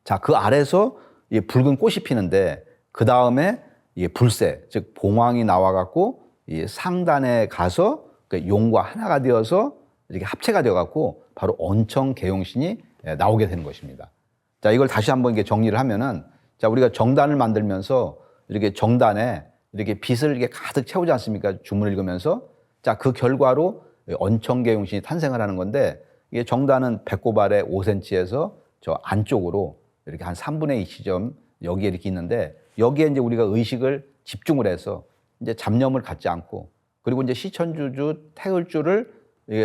자, 그 알에서 이 붉은 꽃이 피는데, 그 다음에 이 불새, 즉 봉황이 나와갖고 이 상단에 가서 그 용과 하나가 되어서 이렇게 합체가 되어갖고 바로 언천계용신이 나오게 되는 것입니다. 자, 이걸 다시 한번 이렇게 정리를 하면은, 자, 우리가 정단을 만들면서 이렇게 정단에 이렇게 빛을 이렇게 가득 채우지 않습니까? 주문을 읽으면서. 자, 그 결과로 언천계용신이 탄생을 하는 건데, 이게 정단은 배꼽 아래 5cm에서 저 안쪽으로 이렇게 한 3분의 2 지점 여기에 이렇게 있는데, 여기에 이제 우리가 의식을 집중을 해서 이제 잡념을 갖지 않고, 그리고 이제 시천주주, 태을주를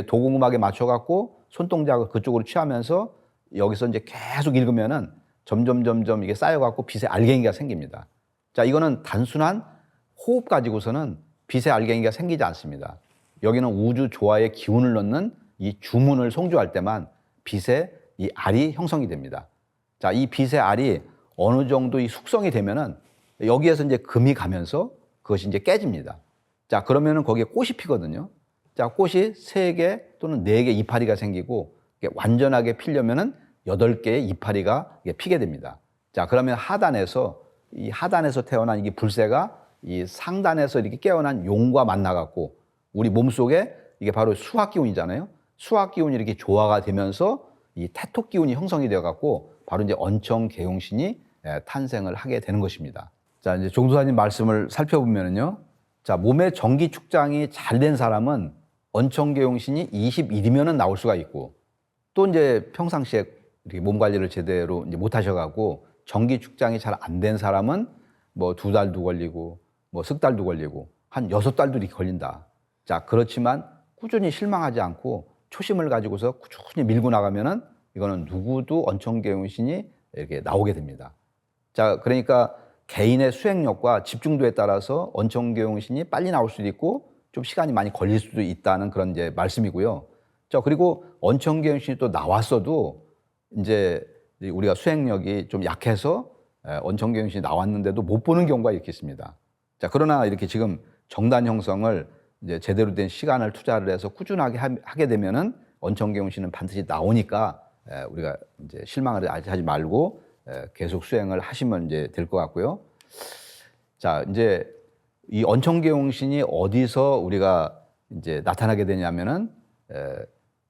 도공음악에 맞춰갖고 손동작을 그쪽으로 취하면서 여기서 이제 계속 읽으면은 점점 이게 쌓여갖고 빛의 알갱이가 생깁니다. 자, 이거는 단순한 호흡 가지고서는 빛의 알갱이가 생기지 않습니다. 여기는 우주 조화의 기운을 넣는 이 주문을 송주할 때만 빛의 이 알이 형성이 됩니다. 자, 이 빛의 알이 어느 정도 이 숙성이 되면은 여기에서 이제 금이 가면서 그것이 이제 깨집니다. 자, 그러면은 거기에 꽃이 피거든요. 자, 꽃이 3개 또는 4개 이파리가 생기고, 완전하게 피려면은 8개의 이파리가 피게 됩니다. 자, 그러면 이 하단에서 태어난 이 불새가 이 상단에서 이렇게 깨어난 용과 만나갖고, 우리 몸속에 이게 바로 수학 기운이잖아요. 수학 기운이 이렇게 조화가 되면서 이 태토 기운이 형성이 되어갖고 바로 이제 언천계용신이 탄생을 하게 되는 것입니다. 자, 이제 종도사님 말씀을 살펴보면은요. 자, 몸의 정기 축장이 잘 된 사람은 언천계용신이 21이면은 나올 수가 있고, 또 이제 평상시에 이렇게 몸 관리를 제대로 이제 못 하셔가지고 정기 축장이 잘 안 된 사람은 뭐 2달도 걸리고 뭐 석 달도 걸리고 한 6달도 이렇게 걸린다. 자, 그렇지만 꾸준히 실망하지 않고 초심을 가지고서 꾸준히 밀고 나가면은 이거는 누구도 언천계용신이 이렇게 나오게 됩니다. 자, 그러니까 개인의 수행력과 집중도에 따라서 언천계용신이 빨리 나올 수도 있고 좀 시간이 많이 걸릴 수도 있다는 그런 이제 말씀이고요. 자, 그리고 언천계용신이 또 나왔어도 이제 우리가 수행력이 좀 약해서 언천계용신이 나왔는데도 못 보는 경우가 이렇게 있습니다. 자, 그러나 이렇게 지금 정단 형성을 이제 제대로 된 시간을 투자를 해서 꾸준하게 하게 되면은 언천계용신은 반드시 나오니까 우리가 이제 실망을 하지 말고 계속 수행을 하시면 이제 될 것 같고요. 자, 이제 이 언천계용신이 어디서 우리가 이제 나타나게 되냐면은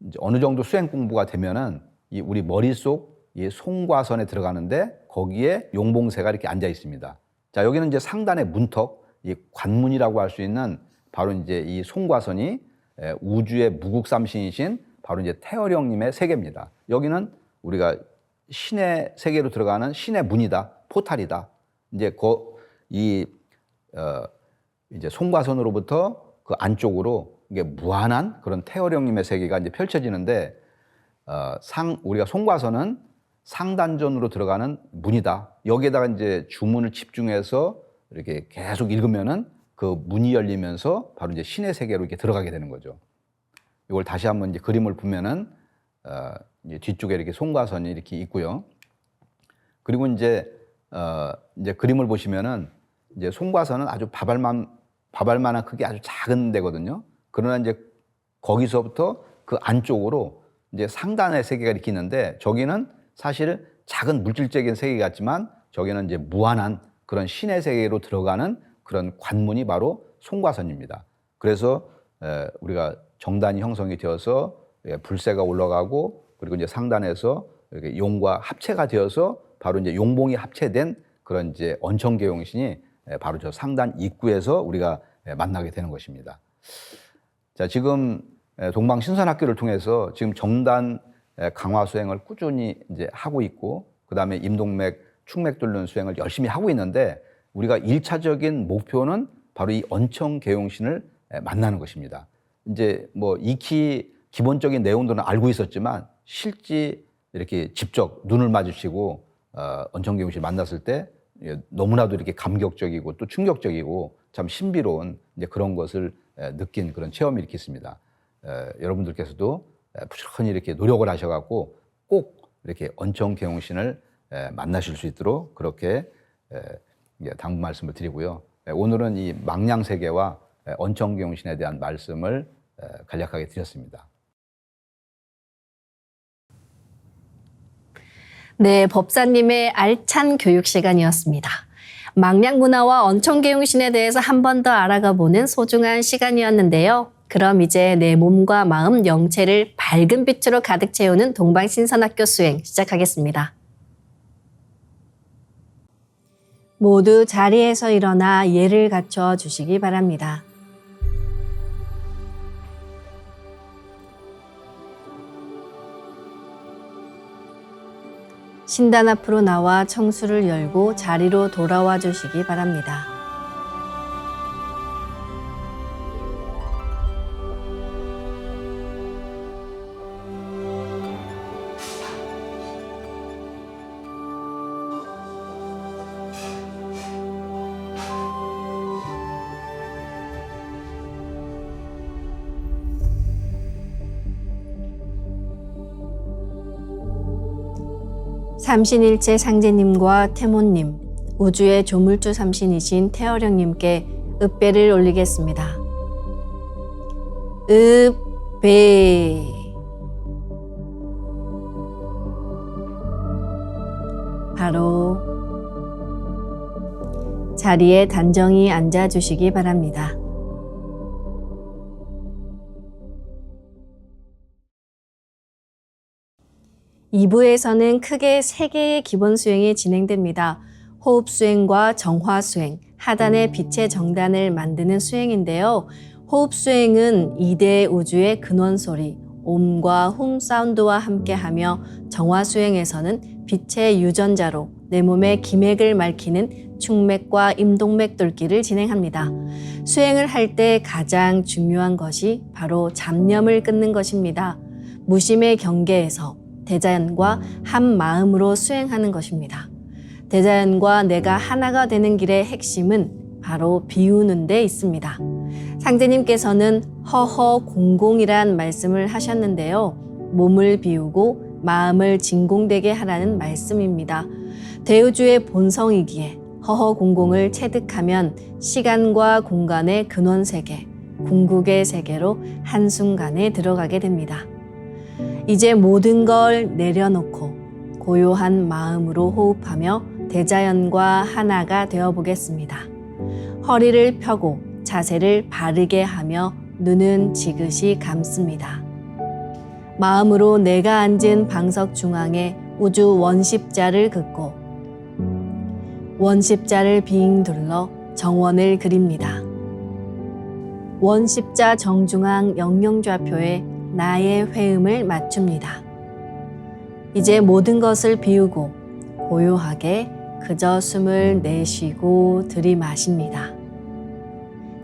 이제 어느 정도 수행 공부가 되면은 이 우리 머릿속 이 송과선에 들어가는데 거기에 용봉새가 이렇게 앉아 있습니다. 자, 여기는 이제 상단의 문턱, 이 관문이라고 할 수 있는 바로 이제 이 송과선이 우주의 무국삼신이신 바로 이제 태어령님의 세계입니다. 여기는 우리가 신의 세계로 들어가는 신의 문이다, 포탈이다. 이제 이제 송과선으로부터 그 안쪽으로 이게 무한한 그런 태어령님의 세계가 이제 펼쳐지는데, 우리가 송과선은 상단전으로 들어가는 문이다. 여기에다가 이제 주문을 집중해서 이렇게 계속 읽으면은 그 문이 열리면서 바로 이제 신의 세계로 이렇게 들어가게 되는 거죠. 이걸 다시 한번 이제 그림을 보면은 이제 뒤쪽에 이렇게 송과선이 이렇게 있고요. 그리고 이제 그림을 보시면은 이제 송과선은 아주 밥알만한 크기 아주 작은 데거든요. 그러나 이제 거기서부터 그 안쪽으로 이제 상단의 세계가 이렇게 있는데, 저기는 사실 작은 물질적인 세계 같지만 저기는 이제 무한한 그런 신의 세계로 들어가는 그런 관문이 바로 송과선입니다. 그래서 우리가 정단이 형성이 되어서 불새가 올라가고, 그리고 이제 상단에서 이렇게 용과 합체가 되어서 바로 이제 용봉이 합체된 그런 이제 언천계용신이 바로 저 상단 입구에서 우리가 만나게 되는 것입니다. 자, 지금 동방신선학교를 통해서 지금 정단 강화 수행을 꾸준히 이제 하고 있고, 그 다음에 임동맥 충맥 뚫는 수행을 열심히 하고 있는데 우리가 1차적인 목표는 바로 이 언청계용신을 만나는 것입니다. 이제 뭐 익히 기본적인 내용들은 알고 있었지만 실제 이렇게 직접 눈을 마주치고 언청계용신을 만났을 때 너무나도 이렇게 감격적이고 또 충격적이고 참 신비로운 이제 그런 것을 느낀 그런 체험이 이렇게 있습니다. 여러분들께서도 부지런히 이렇게 노력을 하셔갖고 꼭 이렇게 언청계용신을 만나실 수 있도록 그렇게 당부 말씀을 드리고요. 오늘은 이 망량세계와 언청계용신에 대한 말씀을 간략하게 드렸습니다. 네, 법사님의 알찬 교육 시간이었습니다. 망량 문화와 언청계용신에 대해서 한 번 더 알아가 보는 소중한 시간이었는데요. 그럼 이제 내 몸과 마음, 영체를 밝은 빛으로 가득 채우는 동방신선학교 수행 시작하겠습니다. 모두 자리에서 일어나 예를 갖춰 주시기 바랍니다. 신단 앞으로 나와 청수를 열고 자리로 돌아와 주시기 바랍니다. 삼신일체 상제님과 태모님, 우주의 조물주 삼신이신 태어령님께 읍배를 올리겠습니다. 읍배. 바로 자리에 단정히 앉아주시기 바랍니다. (2부에서는) 크게 3개의 기본 수행이 진행됩니다. 호흡 수행과 정화 수행, 하단의 빛의 정단을 만드는 수행인데요. 호흡 수행은 2대 우주의 근원 소리, 옴과 훔 사운드와 함께하며, 정화 수행에서는 빛의 유전자로 내 몸의 기맥을 맑히는 충맥과 임동맥 뚫기를 진행합니다. 수행을 할 때 가장 중요한 것이 바로 잡념을 끊는 것입니다. 무심의 경계에서 대자연과 한 마음으로 수행하는 것입니다. 대자연과 내가 하나가 되는 길의 핵심은 바로 비우는 데 있습니다. 상제님께서는 허허공공이란 말씀을 하셨는데요. 몸을 비우고 마음을 진공되게 하라는 말씀입니다. 대우주의 본성이기에 허허공공을 체득하면 시간과 공간의 근원세계, 궁극의 세계로 한순간에 들어가게 됩니다. 이제 모든 걸 내려놓고 고요한 마음으로 호흡하며 대자연과 하나가 되어 보겠습니다. 허리를 펴고 자세를 바르게 하며 눈은 지그시 감습니다. 마음으로 내가 앉은 방석 중앙에 우주 원십자를 긋고 원십자를 빙 둘러 정원을 그립니다. 원십자 정중앙 영영좌표에 나의 회음을 맞춥니다. 이제 모든 것을 비우고 고요하게 그저 숨을 내쉬고 들이마십니다.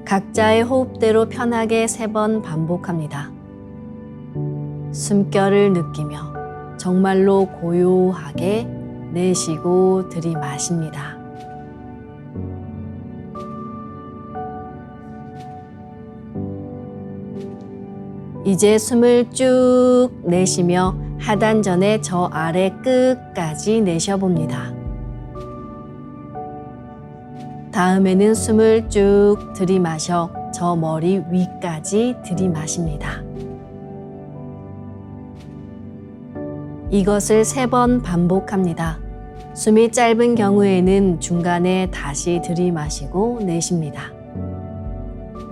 각자의 호흡대로 편하게 3번 반복합니다. 숨결을 느끼며 정말로 고요하게 내쉬고 들이마십니다. 이제 숨을 쭉 내쉬며 하단전의 저 아래 끝까지 내쉬어봅니다. 다음에는 숨을 쭉 들이마셔 저 머리 위까지 들이마십니다. 이것을 3번 반복합니다. 숨이 짧은 경우에는 중간에 다시 들이마시고 내쉽니다.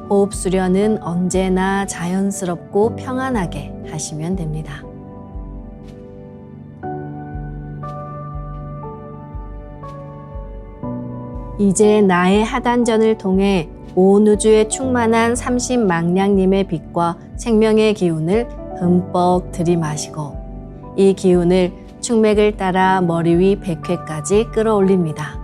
호흡 수련은 언제나 자연스럽고 평안하게 하시면 됩니다. 이제 나의 하단전을 통해 온 우주에 충만한 삼신망량님의 빛과 생명의 기운을 흠뻑 들이마시고 이 기운을 충맥을 따라 머리 위 백회까지 끌어올립니다.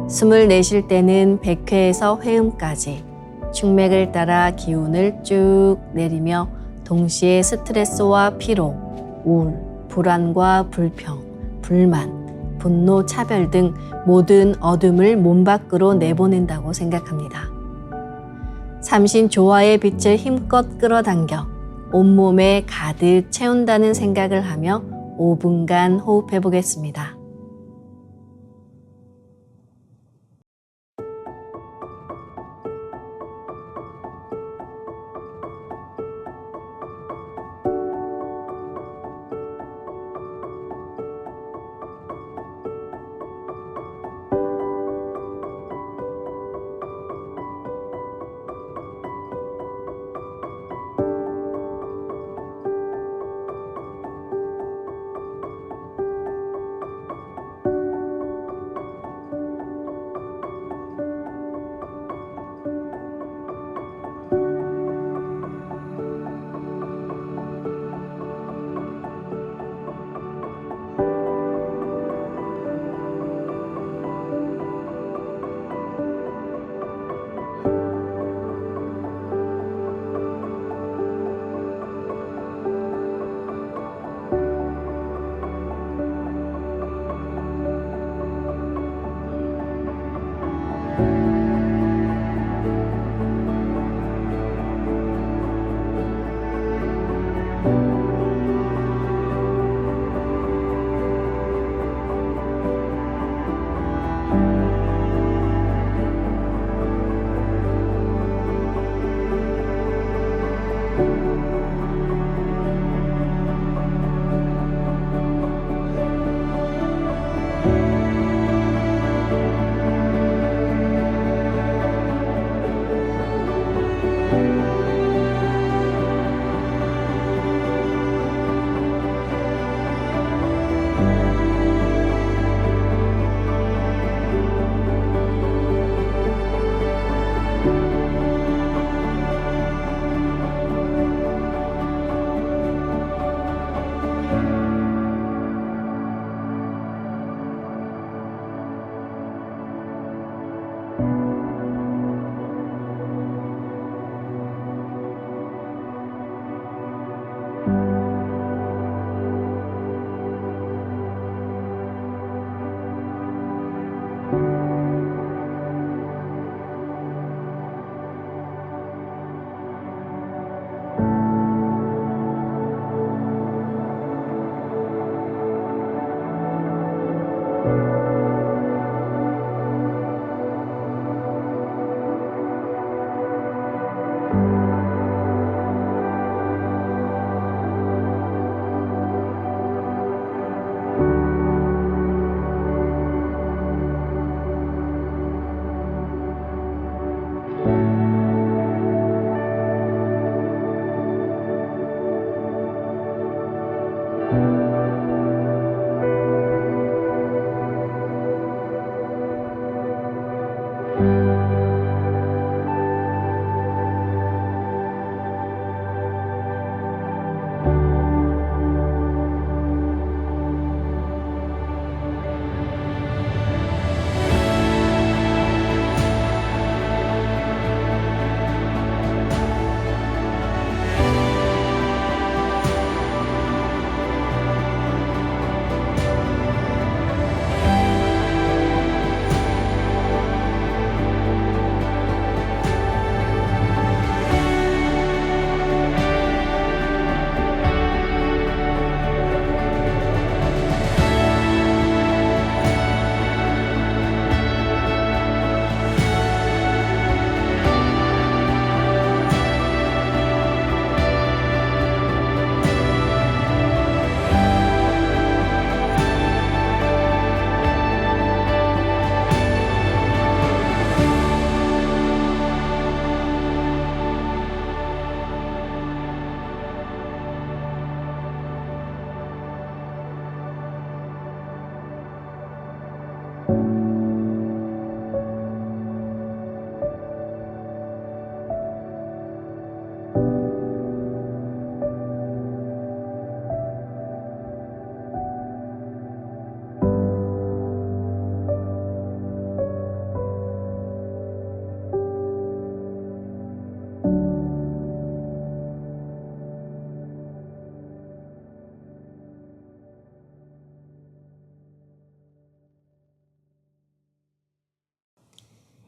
숨을 내쉴 때는 백회에서 회음까지 충맥을 따라 기운을 쭉 내리며 동시에 스트레스와 피로, 우울, 불안과 불평, 불만, 분노, 차별 등 모든 어둠을 몸 밖으로 내보낸다고 생각합니다. 삼신 조화의 빛을 힘껏 끌어당겨 온몸에 가득 채운다는 생각을 하며 5분간 호흡해 보겠습니다.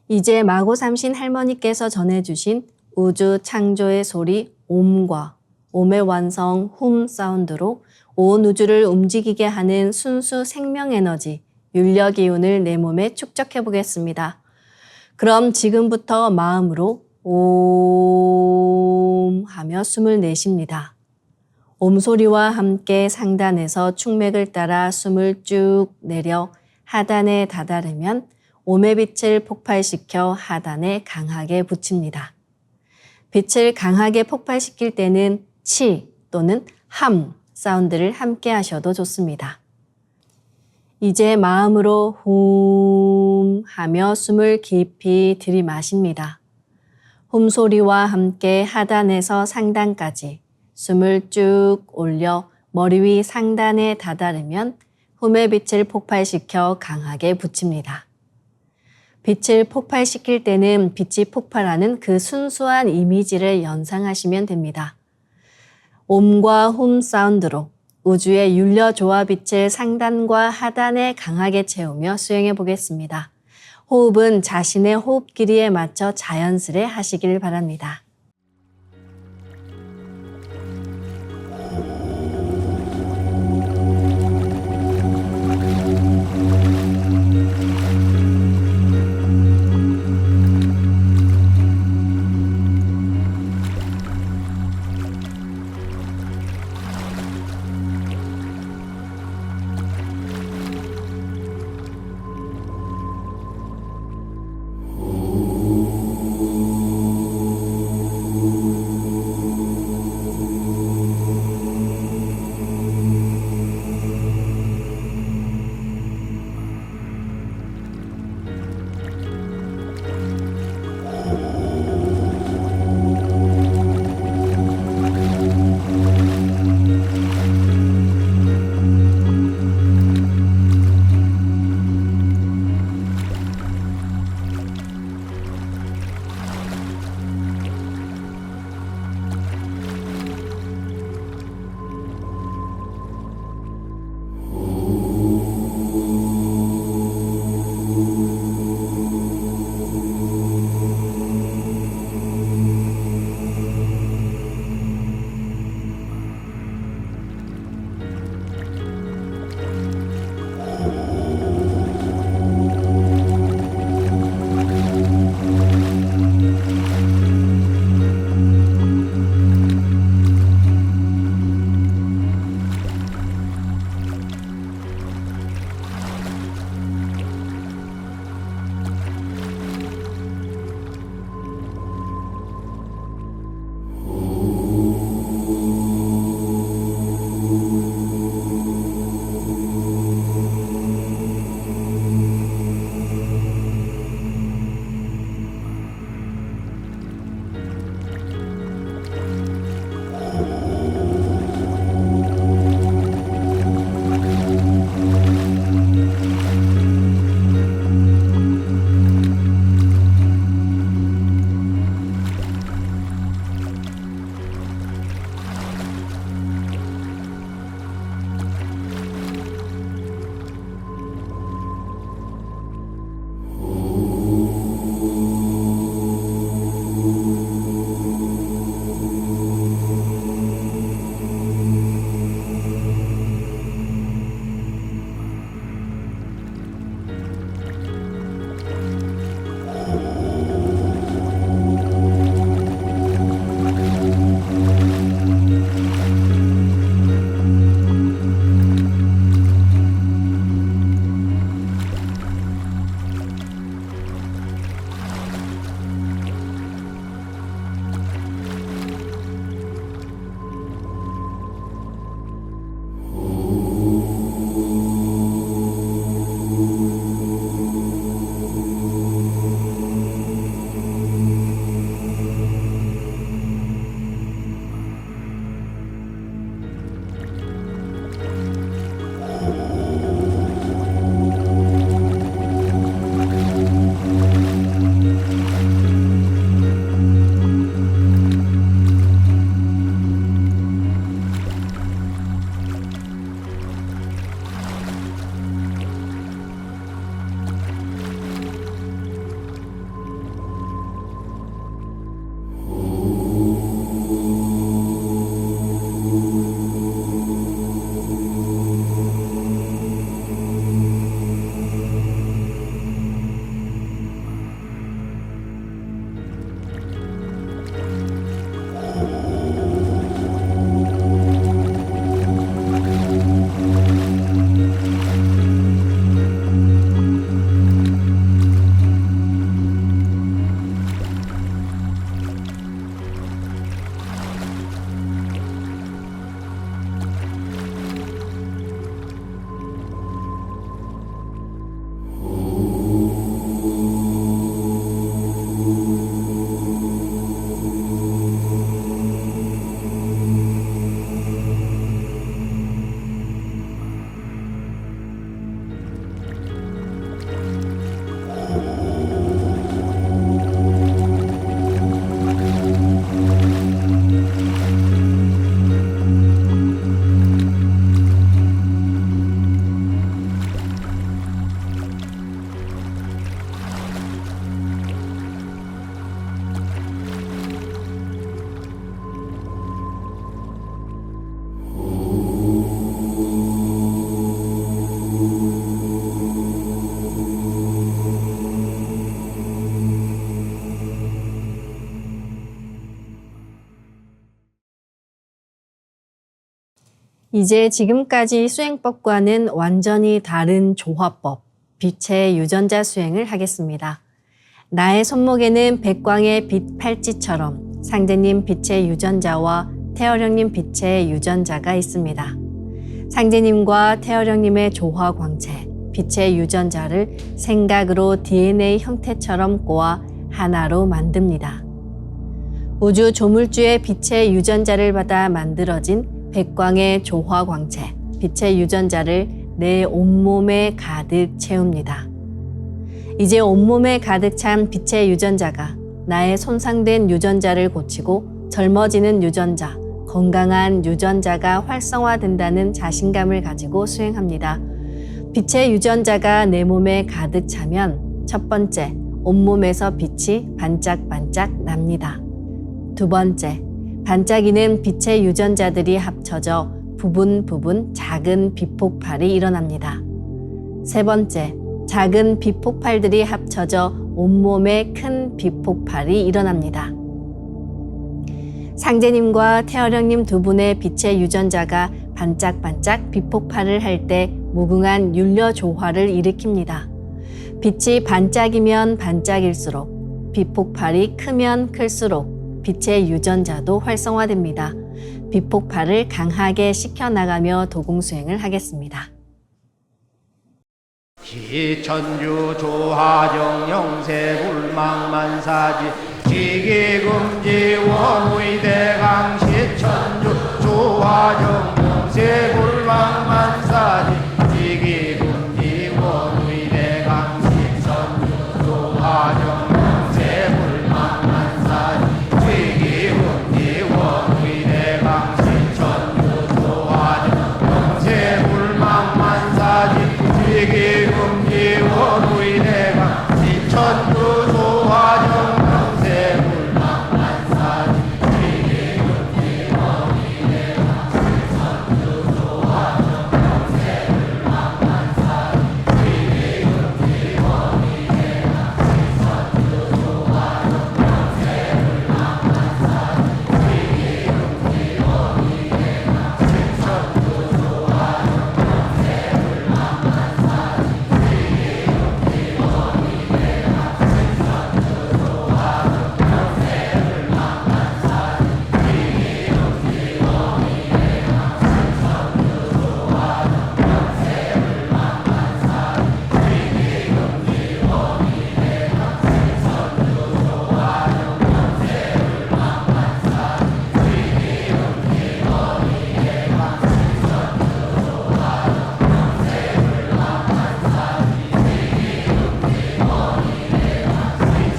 이제 마고 삼신 할머니께서 전해주신 우주 창조의 소리 옴과 옴의 완성 훔 사운드로 온 우주를 움직이게 하는 순수 생명 에너지, 윤력 기운을 내 몸에 축적해 보겠습니다. 그럼 지금부터 마음으로 옴 하며 숨을 내쉽니다. 옴 소리와 함께 상단에서 충맥을 따라 숨을 쭉 내려 하단에 다다르면 옴의 빛을 폭발시켜 하단에 강하게 붙입니다. 빛을 강하게 폭발시킬 때는 치 또는 함 사운드를 함께 하셔도 좋습니다. 이제 마음으로 훔 하며 숨을 깊이 들이마십니다. 훔 소리와 함께 하단에서 상단까지 숨을 쭉 올려 머리 위 상단에 다다르면 훔의 빛을 폭발시켜 강하게 붙입니다. 빛을 폭발시킬 때는 빛이 폭발하는 그 순수한 이미지를 연상하시면 됩니다. 옴과 훔 사운드로 우주의 윤려 조화 빛을 상단과 하단에 강하게 채우며 수행해 보겠습니다. 호흡은 자신의 호흡 길이에 맞춰 자연스레 하시길 바랍니다. 이제 지금까지 수행법과는 완전히 다른 조화법, 빛의 유전자 수행을 하겠습니다. 나의 손목에는 백광의 빛 팔찌처럼 상제님 빛의 유전자와 태어령님 빛의 유전자가 있습니다. 상제님과 태어령님의 조화 광채, 빛의 유전자를 생각으로 DNA 형태처럼 꼬아 하나로 만듭니다. 우주 조물주의 빛의 유전자를 받아 만들어진 백광의 조화 광채, 빛의 유전자를 내 온몸에 가득 채웁니다. 이제 온몸에 가득 찬 빛의 유전자가 나의 손상된 유전자를 고치고 젊어지는 유전자, 건강한 유전자가 활성화된다는 자신감을 가지고 수행합니다. 빛의 유전자가 내 몸에 가득 차면 첫 번째, 온몸에서 빛이 반짝반짝 납니다. 두 번째, 반짝이는 빛의 유전자들이 합쳐져 부분 작은 빛폭발이 일어납니다. 세 번째, 작은 빛폭발들이 합쳐져 온몸에 큰 빛폭발이 일어납니다. 상제님과 태어령님 두 분의 빛의 유전자가 반짝반짝 빛폭발을 할 때 무궁한 율려 조화를 일으킵니다. 빛이 반짝이면 반짝일수록, 빛폭발이 크면 클수록 빛의 유전자도 활성화됩니다. 빛폭발을 강하게 시켜나가며 도공수행을 하겠습니다. 기천주 조하정 영세불망만사지 지기금지 원의대강 시천주 조하정 영세불망만사지 지기금지 원의대강 시천주 조하정 영세불망만사지 지기금지 원의대강 시천주 조하정 영세불망만사지 지기금지 원의대강 시천주 조하정 영세불망만사지 지기금지 원의대강 시천주 조하정 영세불망만사지 지기금지 원의대강 시천주 조하정 영세불망만사지 지기금지 원의대강 시천주 조하정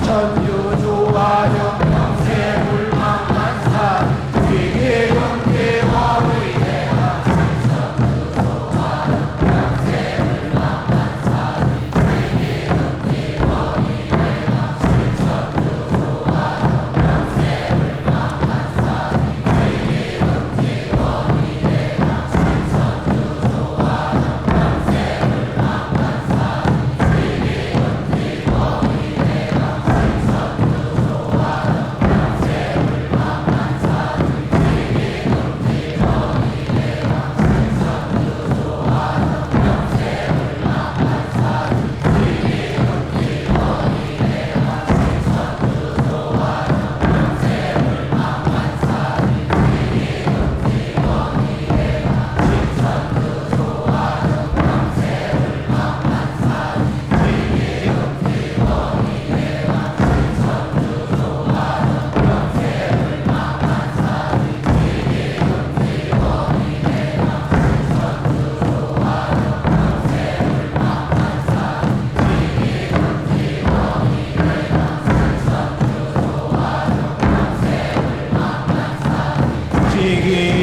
천주 조화정 영세불망만사지 지기금지 원의대강 시천주 조화정 영세불망만사지 지기금지 원의대강 시천주 조화정 영세불망만사지 지기금지 원의대강 시천주 조화정 영세불망만사지 지기금지 원의대강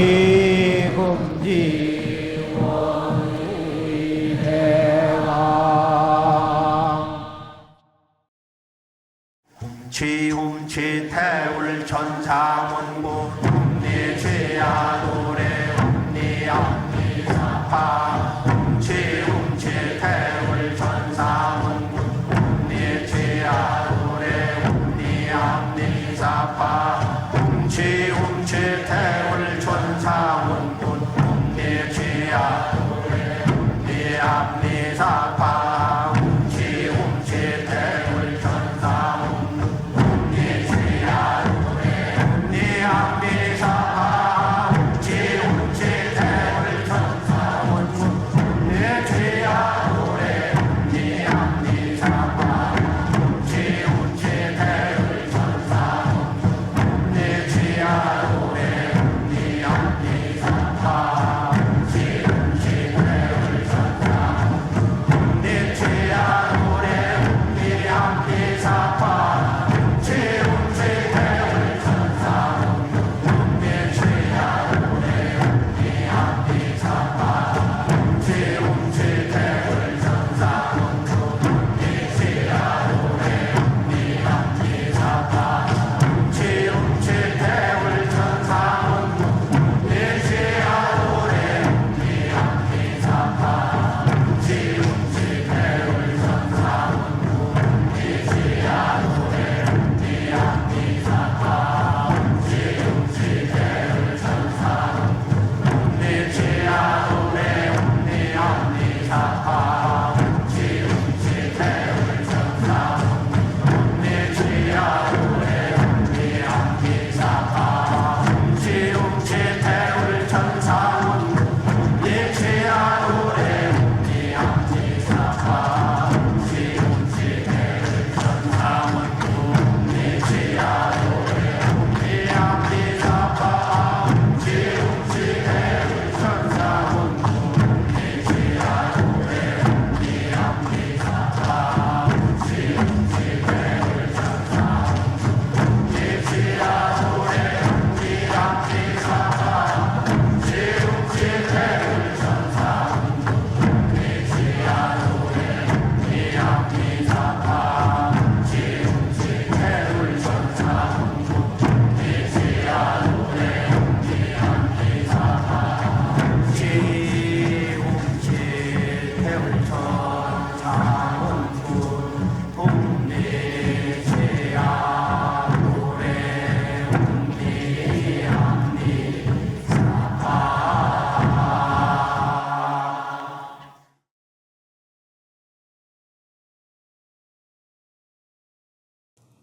지기금지 원의대강 지움치 태울 천상원고 ум니치야도래 ум니암니사파 지움치 태울 천상원고 ум니치야도래 ум니암니사파 지움치 태울 천상원고 ум니치야도래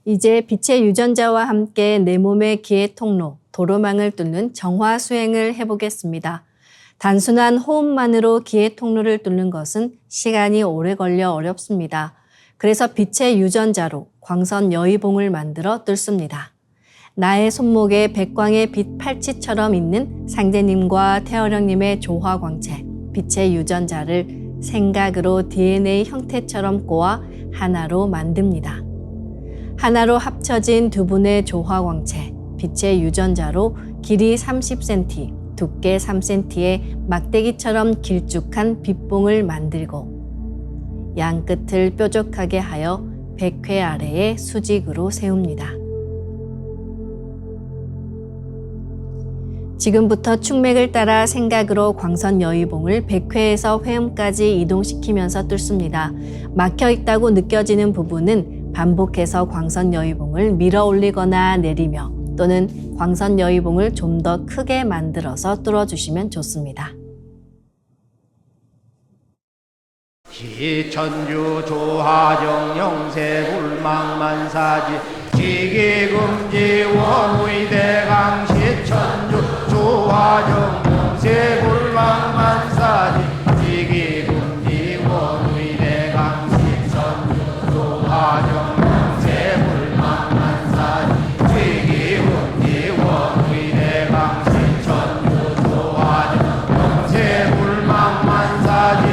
이제 빛의 유전자와 함께 내 몸의 기의 통로, 도로망을 뚫는 정화 수행을 해보겠습니다. 단순한 호흡만으로 기의 통로를 뚫는 것은 시간이 오래 걸려 어렵습니다. 그래서 빛의 유전자로 광선 여의봉을 만들어 뚫습니다. 나의 손목에 백광의 빛 팔찌처럼 있는 상제님과 태어령님의 조화광채, 빛의 유전자를 생각으로 DNA 형태처럼 꼬아 하나로 만듭니다. 하나로 합쳐진 두 분의 조화광채, 빛의 유전자로 길이 30cm, 두께 3cm의 막대기처럼 길쭉한 빛봉을 만들고 양 끝을 뾰족하게 하여 백회 아래에 수직으로 세웁니다. 지금부터 축맥을 따라 생각으로 광선 여의봉을 백회에서 회음까지 이동시키면서 뚫습니다. 막혀 있다고 느껴지는 부분은 반복해서 광선 여의봉을 밀어 올리거나 내리며 또는 광선 여의봉을 좀 더 크게 만들어서 뚫어주시면 좋습니다. 시천주 조하정 영세 불망만사지 지기금지 원의대강 시천주 조하정 영세 불망만사지 지기금지 원의대강 시천주 조하정 영세 불망만사지 지기금지 원의대강 시천주 조하정 영세 불망만사지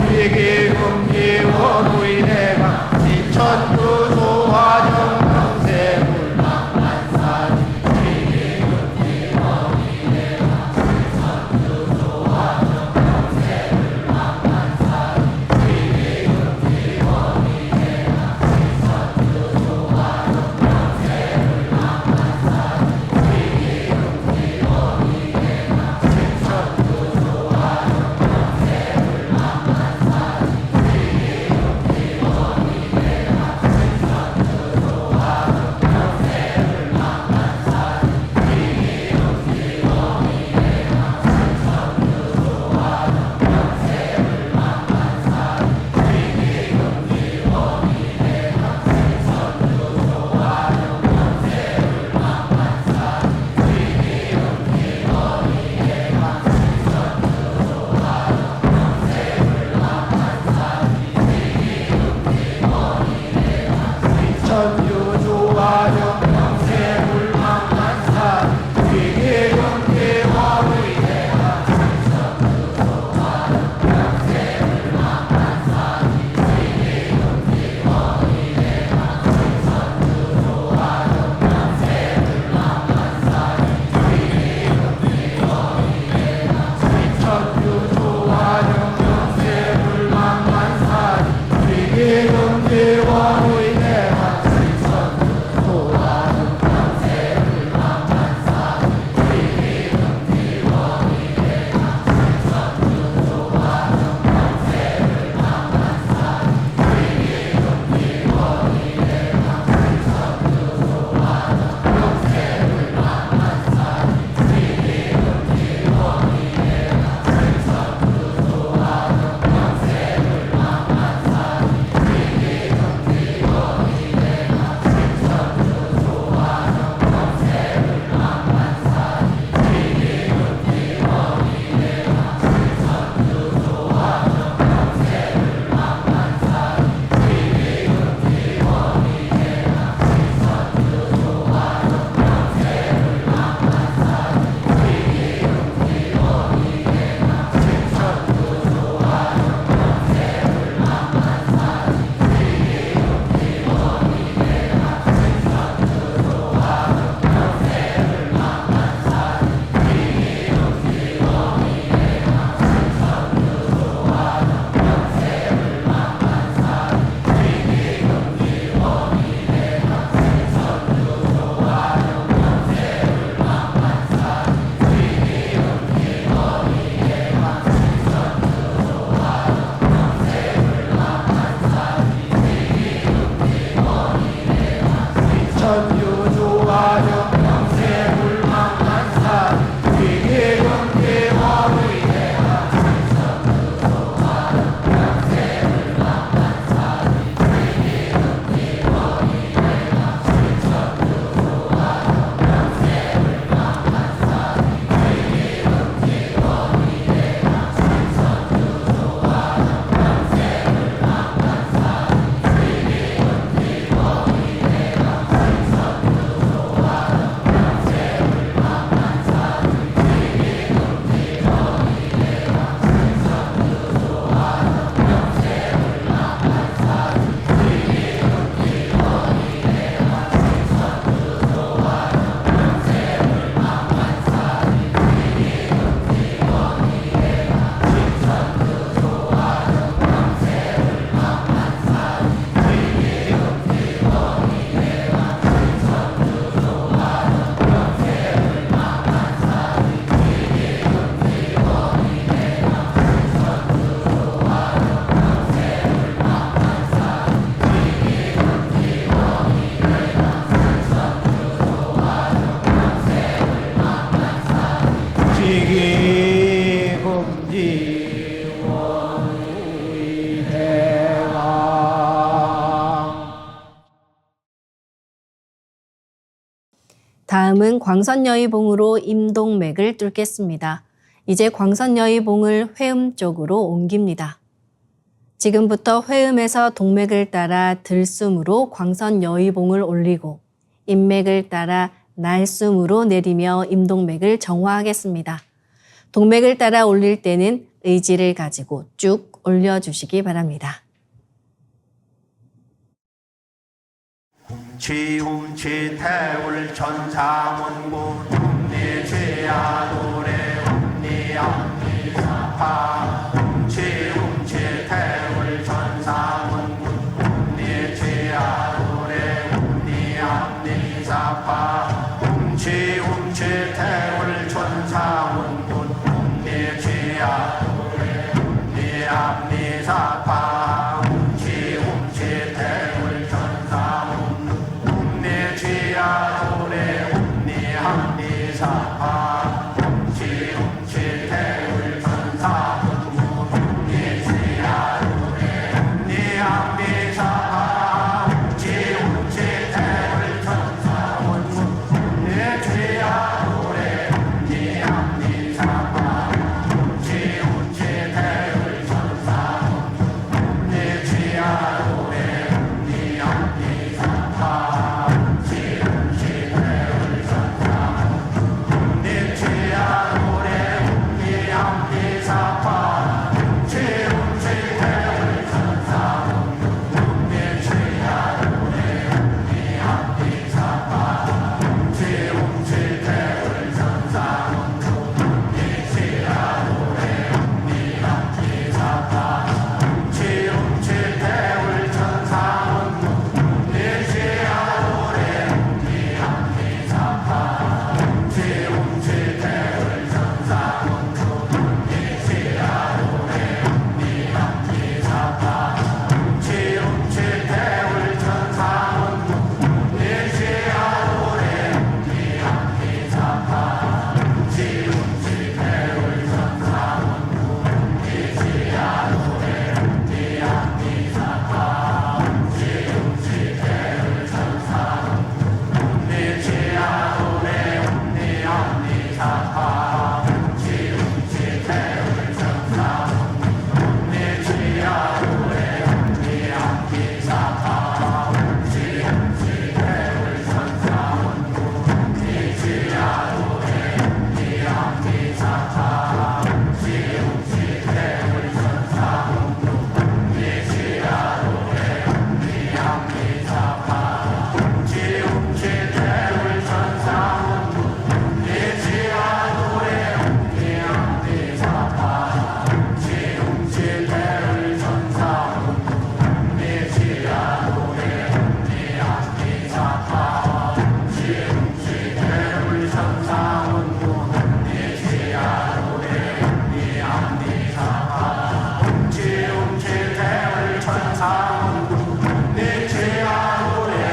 지기금지 원의대강 시천주 조하정 영세 불망만사지 지기금지 원의대강 시천주 다음은 광선여의봉으로 임동맥을 뚫겠습니다. 이제 광선여의봉을 회음 쪽으로 옮깁니다. 지금부터 회음에서 동맥을 따라 들숨으로 광선여의봉을 올리고 인맥을 따라 날숨으로 내리며 임동맥을 정화하겠습니다. 동맥을 따라 올릴 때는 의지를 가지고 쭉 올려주시기 바랍니다. 지움치태울 천사문구 움니지야도래 움니암니사파 지움치태울 천사문구 움니지야도래 움니암니사파 지움치태울 천사문구 움니지야도래 움니암니사파 지움치태울 천사문구 지야도래 움니함니사파 지움치태울 천사문구 움니지야도래 움니함니사파 지움치태울 천사문구 움니지야도래 움니함니사파 지움치태울 천사문구 움니지야도래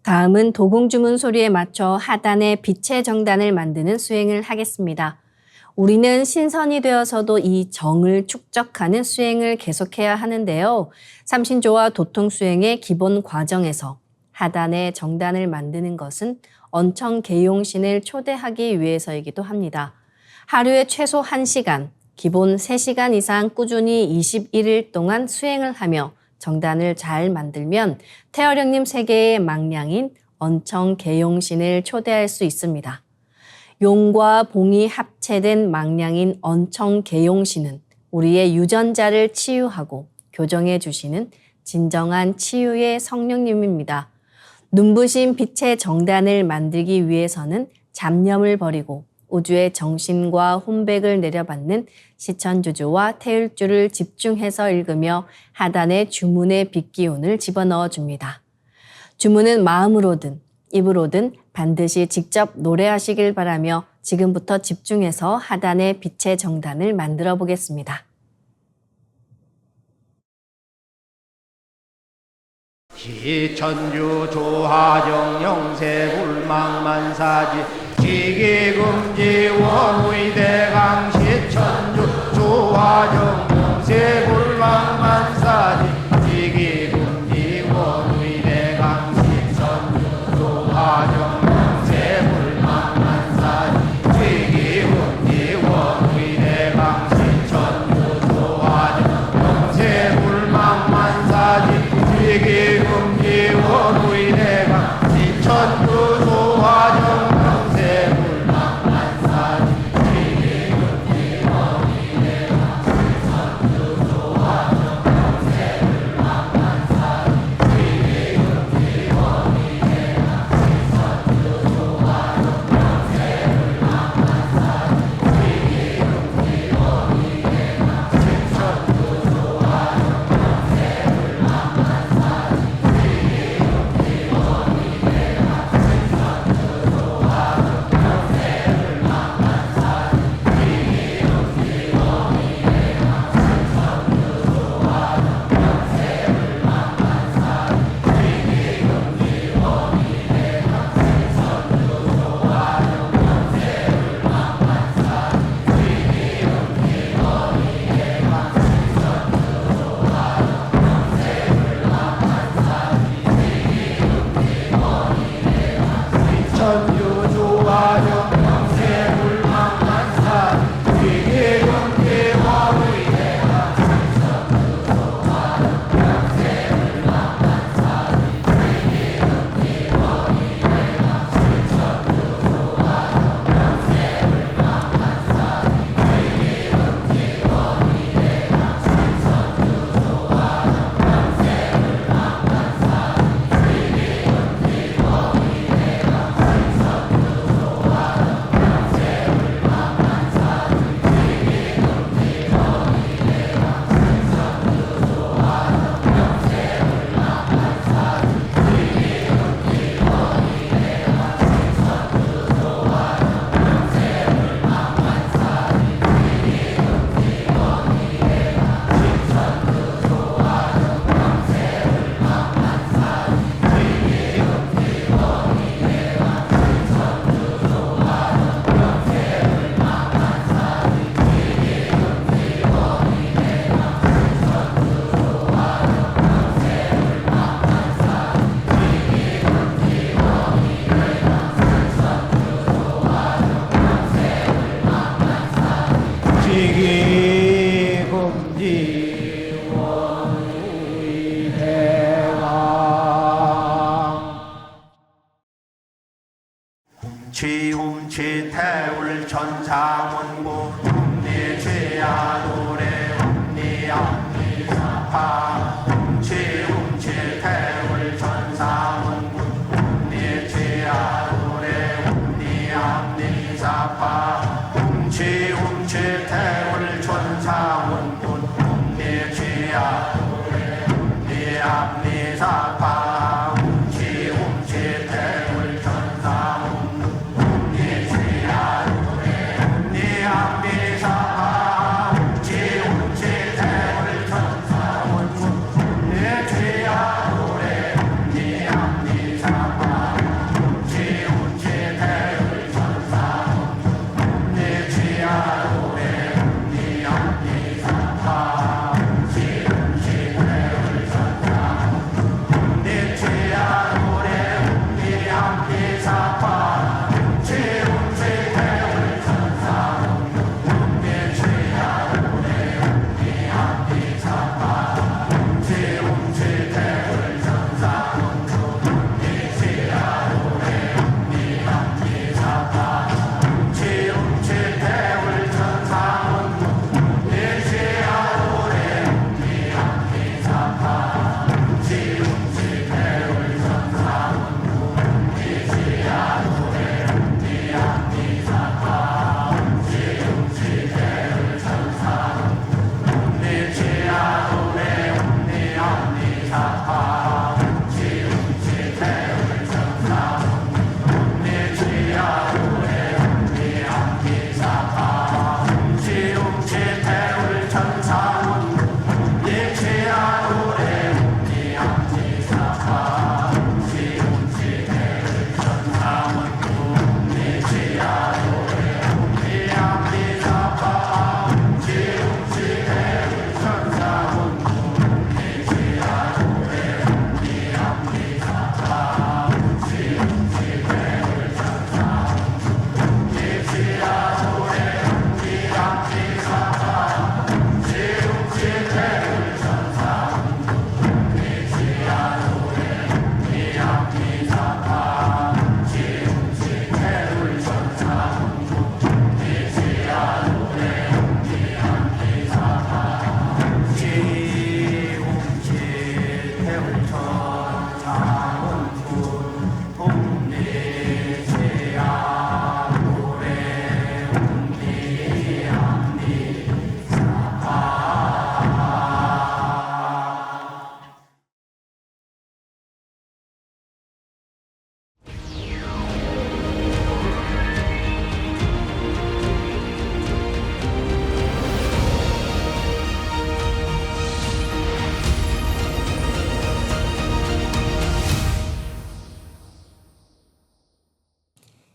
다음은 도공주문 소리에 맞춰 하단에 빛의 정단을 만드는 수행을 하겠습니다. 우리는 신선이 되어서도 이 정을 축적하는 수행을 계속해야 하는데요. 삼신조와 도통 수행의 기본 과정에서 하단에 정단을 만드는 것은 언청계용신을 초대하기 위해서이기도 합니다. 하루에 최소 1시간, 기본 3시간 이상 꾸준히 21일 동안 수행을 하며 정단을 잘 만들면 태어령님 세계의 망량인 언청계용신을 초대할 수 있습니다. 용과 봉이 합체된 망량인 언청계용신은 우리의 유전자를 치유하고 교정해 주시는 진정한 치유의 성령님입니다. 눈부신 빛의 정단을 만들기 위해서는 잡념을 버리고 우주의 정신과 혼백을 내려받는 시천주주와 태율주를 집중해서 읽으며 하단에 주문의 빛기운을 집어넣어 줍니다. 주문은 마음으로든 입으로든 반드시 직접 노래하시길 바라며 지금부터 집중해서 하단에 빛의 정단을 만들어 보겠습니다. 시천주 조화정 영세불망만사지 지기금지 원의대강 시천주 조화정 영세불망만사지 지기금지 원의대강 시천주 조화정 영세불망만사지 지기금지 원의대강 시천주 조화정 영세불망만사지 지기금지 원의대강 시천주 조화정 영세불망만사지 지기금지 원의대강 시천주 조화정 영세불망만사지 지기금지 원의대강 시천주 조화정 영세불망만사지 지기금지 원의대강 시천주 조화정 시천주 조화정 영세불망만사지 지기금지 원의대강 시천주 조화정 영세불망만사지 지기금지 원의대강 시천주 조화정 영세불망만사지 지기금지 원의대강 시천주 조화정 영세불망만사지 지기금지 원의대강 지기금지 원의대강 훔치 태울 천상원고 훔니 죄야 노래 훔니 앞니 사파 훔치 태울 천상원고 훔니 죄야 노래 훔니 앞니 사파 훔치 태울 천상원고 훔니 죄야 노래 훔니 앞니 사파 훔치 태울 천상원고 훔니 죄야 노래 훔니 앞니 사파 훔치 태울 천상원고 훔니 죄야 노래 훔니 앞니 사파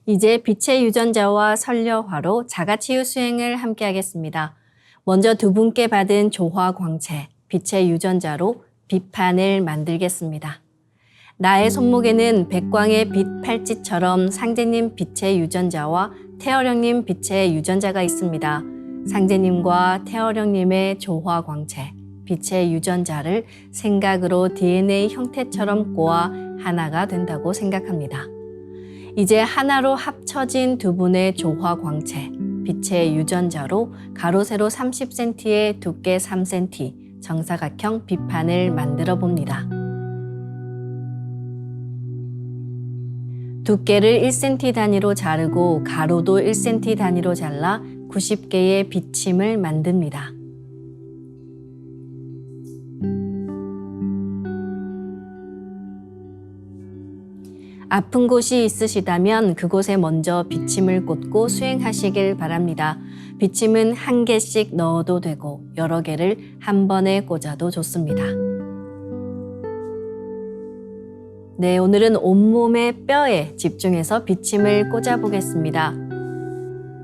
이제 빛의 유전자와 설려화로 자가치유 수행을 함께 하겠습니다. 먼저 두 분께 받은 조화 광채, 빛의 유전자로 빛판을 만들겠습니다. 나의 손목에는 백광의 빛 팔찌처럼 상제님 빛의 유전자와 태어령님 빛의 유전자가 있습니다. 상제님과 태어령님의 조화 광채, 빛의 유전자를 생각으로 DNA 형태처럼 꼬아 하나가 된다고 생각합니다. 이제 하나로 합쳐진 두 분의 조화 광채, 빛의 유전자로 가로 세로 30cm에 두께 3cm, 정사각형 빛판을 만들어 봅니다. 두께를 1cm 단위로 자르고 가로도 1cm 단위로 잘라 90개의 비침을 만듭니다. 아픈 곳이 있으시다면 그곳에 먼저 비침을 꽂고 수행하시길 바랍니다. 비침은 한 개씩 넣어도 되고 여러 개를 한 번에 꽂아도 좋습니다. 네, 오늘은 온몸의 뼈에 집중해서 비침을 꽂아 보겠습니다.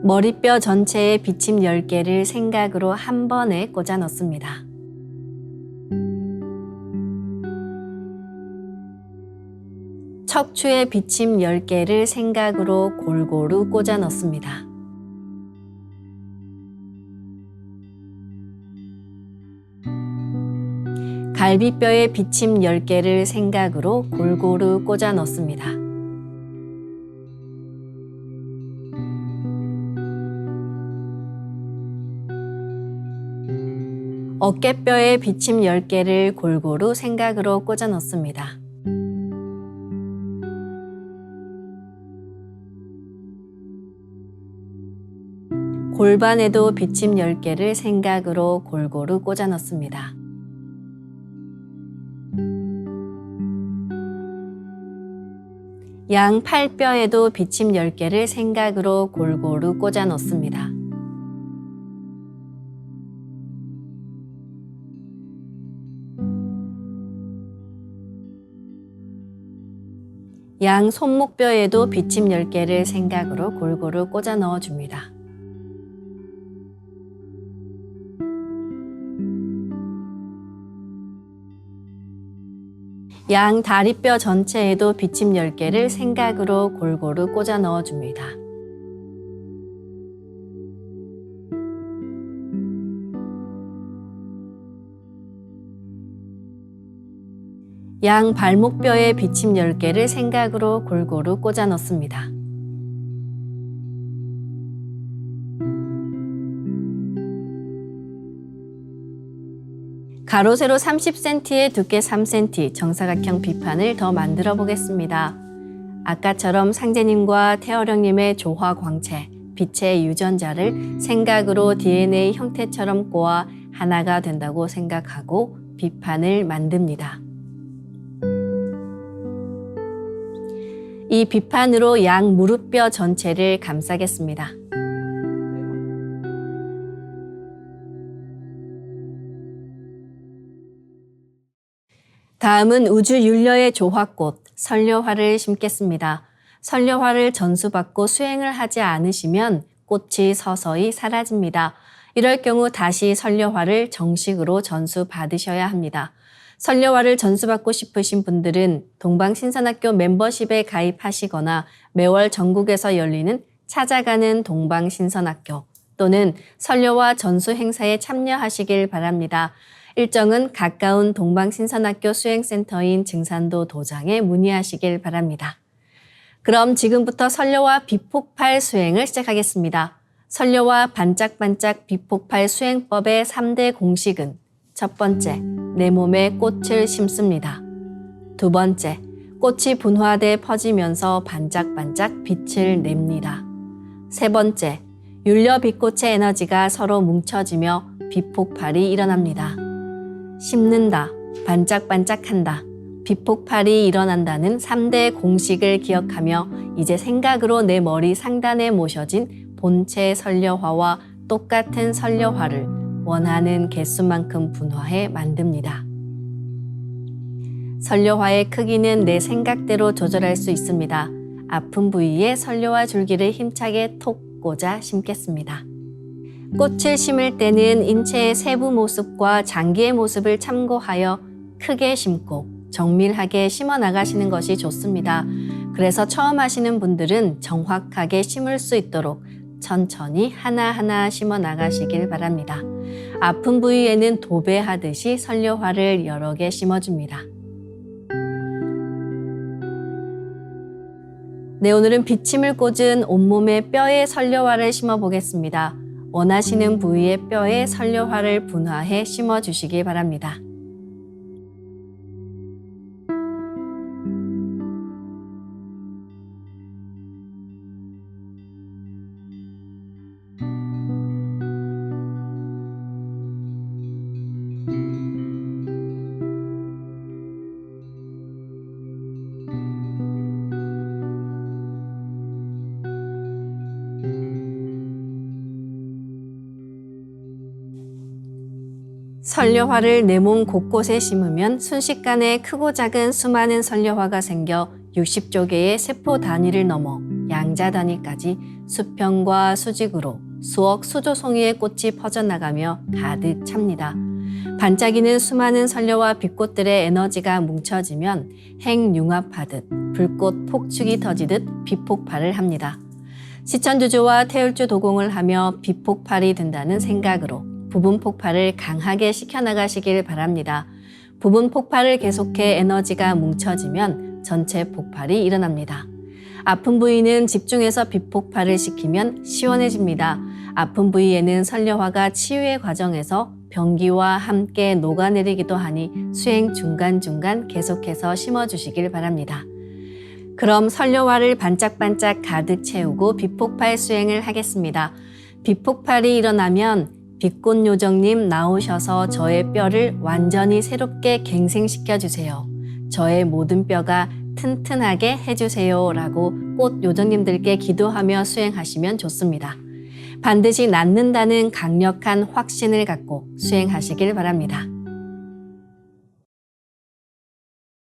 머리뼈 전체에 비침 10개를 생각으로 한 번에 꽂아 넣습니다. 척추에 비침 10개를 생각으로 골고루 꽂아 넣습니다. 갈비뼈에 비침 10개를 생각으로 골고루 꽂아 넣습니다. 어깨뼈에 비침 10개를 골고루 생각으로 꽂아 넣습니다. 골반에도 비침 10개를 생각으로 골고루 꽂아 넣습니다. 양 팔뼈에도 비침 10개를 생각으로 골고루 꽂아 넣습니다. 양 손목뼈에도 비침 10개를 생각으로 골고루 꽂아 넣어줍니다. 양 다리뼈 전체에도 비침 10개를 생각으로 골고루 꽂아 넣어줍니다. 양 발목뼈에 비침 10개를 생각으로 골고루 꽂아 넣습니다. 가로 세로 30cm에 두께 3cm 정사각형 비판을 더 만들어 보겠습니다. 아까처럼 상제님과 태어령님의 조화 광채, 빛의 유전자를 생각으로 DNA 형태처럼 꼬아 하나가 된다고 생각하고 비판을 만듭니다. 이 비판으로 양 무릎뼈 전체를 감싸겠습니다. 다음은 우주윤려의 조화꽃, 설려화를 심겠습니다. 설려화를 전수받고 수행을 하지 않으시면 꽃이 서서히 사라집니다. 이럴 경우 다시 설려화를 정식으로 전수받으셔야 합니다. 설려화를 전수받고 싶으신 분들은 동방신선학교 멤버십에 가입하시거나 매월 전국에서 열리는 찾아가는 동방신선학교 또는 설려화 전수 행사에 참여하시길 바랍니다. 일정은 가까운 동방신선학교 수행센터인 증산도 도장에 문의하시길 바랍니다. 그럼 지금부터 설려화 비폭발 수행을 시작하겠습니다. 설려화 반짝반짝 비폭발 수행법의 3대 공식은 첫 번째, 내 몸에 꽃을 심습니다. 두 번째, 꽃이 분화돼 퍼지면서 반짝반짝 빛을 냅니다. 세 번째, 윤려 빛꽃의 에너지가 서로 뭉쳐지며 비폭발이 일어납니다. 심는다, 반짝반짝한다, 비폭발이 일어난다는 3대 공식을 기억하며 이제 생각으로 내 머리 상단에 모셔진 본체 설려화와 똑같은 설려화를 원하는 개수만큼 분화해 만듭니다. 설려화의 크기는 내 생각대로 조절할 수 있습니다. 아픈 부위에 선료와 줄기를 힘차게 톡 꽂아 심겠습니다. 꽃을 심을 때는 인체의 세부 모습과 장기의 모습을 참고하여 크게 심고 정밀하게 심어 나가시는 것이 좋습니다. 그래서 처음 하시는 분들은 정확하게 심을 수 있도록 천천히 하나하나 심어 나가시길 바랍니다. 아픈 부위에는 도배하듯이 선료화를 여러 개 심어줍니다. 네, 오늘은 비침을 꽂은 온몸의 뼈에 선료화를 심어 보겠습니다. 원하시는 부위의 뼈에 선료화를 분화해 심어 주시기 바랍니다. 선료화를 내 몸 곳곳에 심으면 순식간에 크고 작은 수많은 선료화가 생겨 60조 개의 세포 단위를 넘어 양자 단위까지 수평과 수직으로 수억 수조송이의 꽃이 퍼져나가며 가득 찹니다. 반짝이는 수많은 선료와 빛꽃들의 에너지가 뭉쳐지면 핵융합하듯 불꽃 폭축이 터지듯 비폭발을 합니다. 시천주조와 태울주 도공을 하며 비폭발이 된다는 생각으로 부분 폭발을 강하게 시켜나가시길 바랍니다. 부분 폭발을 계속해 에너지가 뭉쳐지면 전체 폭발이 일어납니다. 아픈 부위는 집중해서 비폭발을 시키면 시원해집니다. 아픈 부위에는 선료화가 치유의 과정에서 병기와 함께 녹아내리기도 하니 수행 중간중간 계속해서 심어주시길 바랍니다. 그럼 선료화를 반짝반짝 가득 채우고 비폭발 수행을 하겠습니다. 비폭발이 일어나면 빛꽃요정님 나오셔서 저의 뼈를 완전히 새롭게 갱생시켜 주세요. 저의 모든 뼈가 튼튼하게 해주세요 라고 꽃 요정님들께 기도하며 수행하시면 좋습니다. 반드시 낫는다는 강력한 확신을 갖고 수행하시길 바랍니다.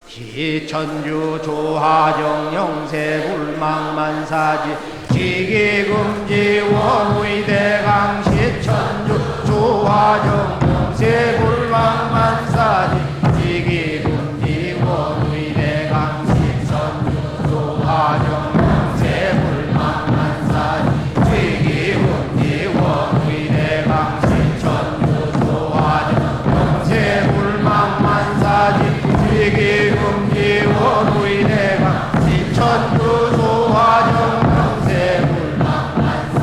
시천주 조하정 영세불망만사지 지기금지 원의대강 시천주 조하정 영세불망만사지 지기금지 원의대강 시천주 조하정 영세불망만사지 지기금지 원의대강 시천주 조하정 영세불망만사지 지기금지 원의대강 시천주 조하정 영세불망만사지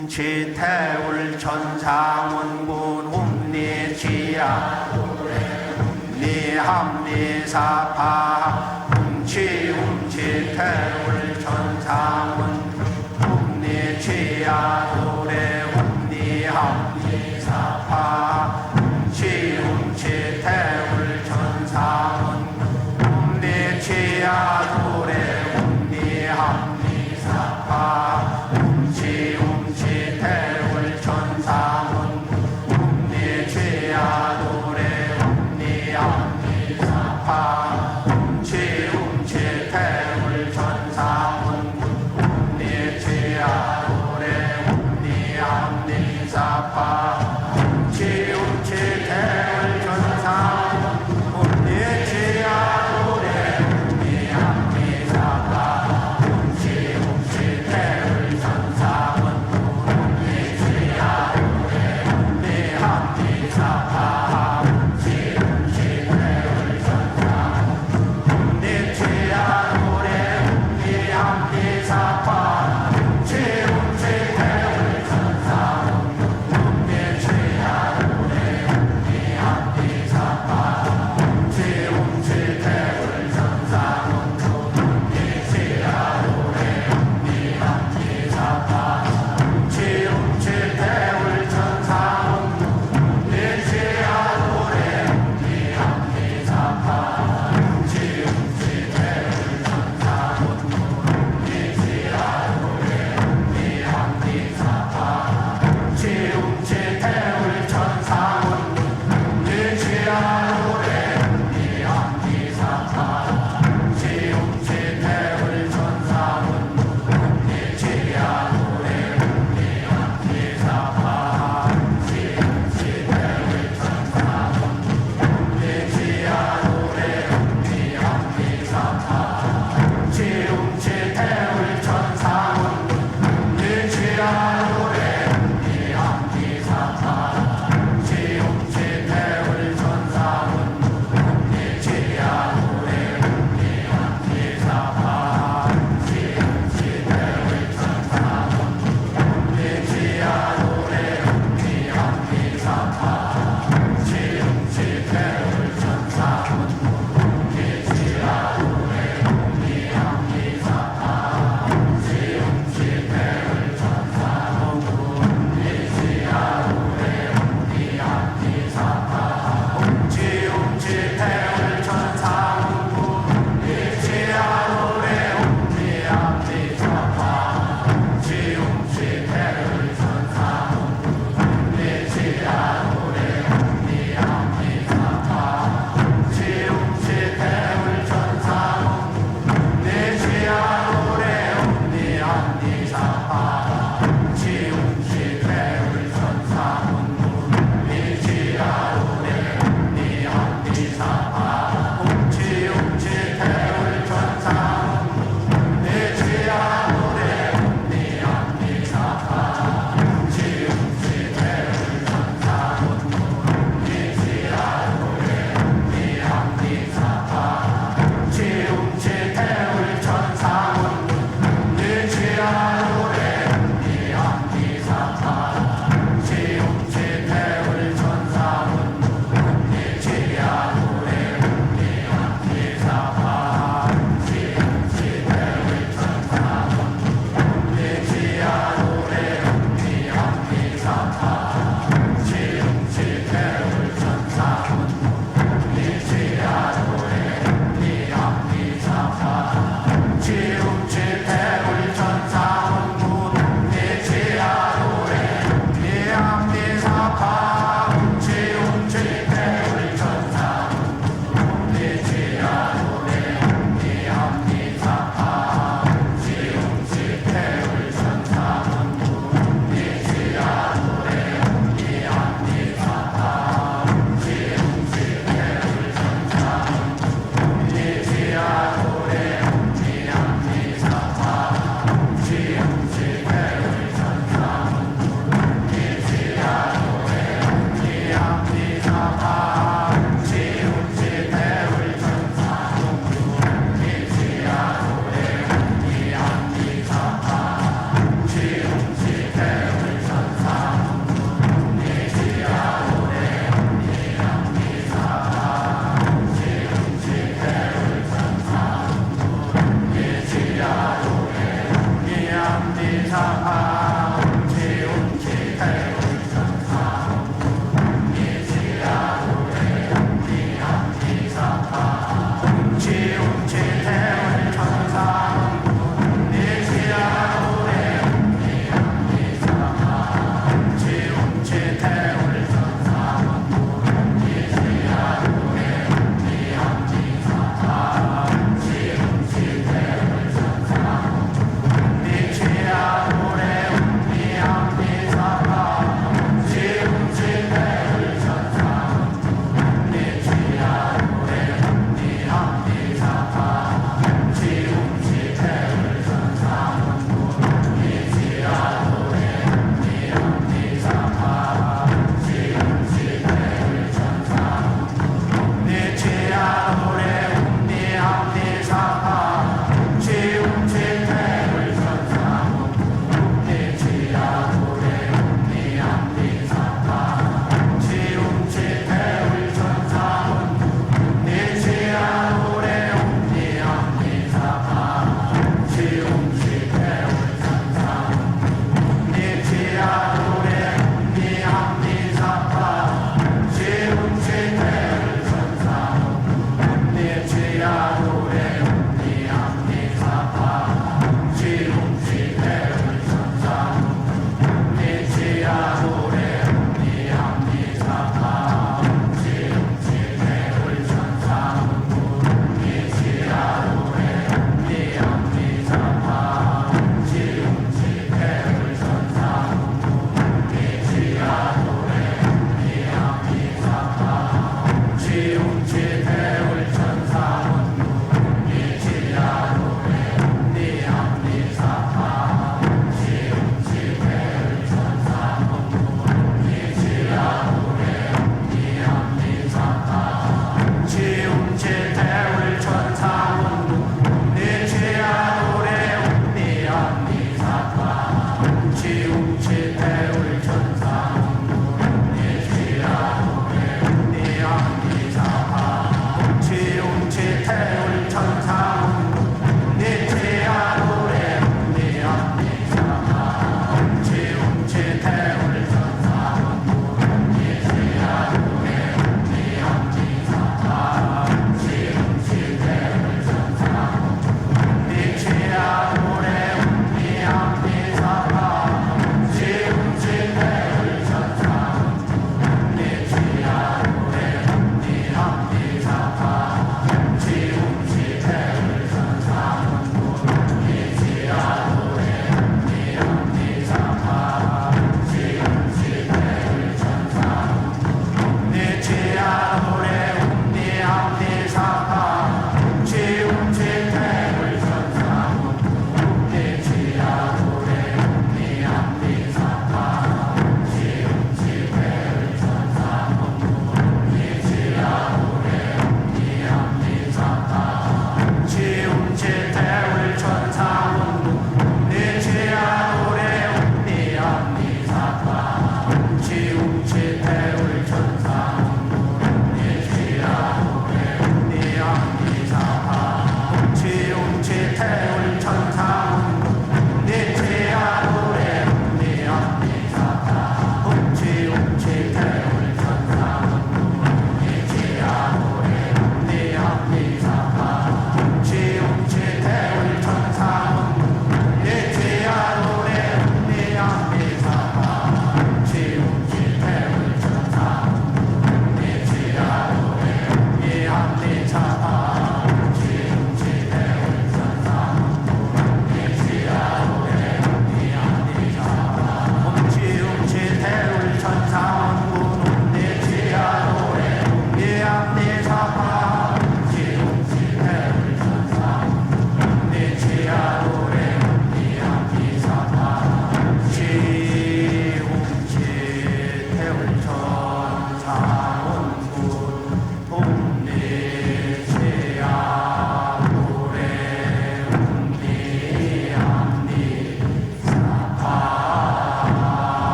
움치 태울 천상원군 움니치야 니 합니사파 움치 태울 천상원 움니치야 도래 움니 합니사파 움치 태울 천상원 움니치야 도래 움니 합니사파 움치 태울 천상원 움니치야 도래 움니 합니사파 움치 태울 천상원 움니치야 도래 움니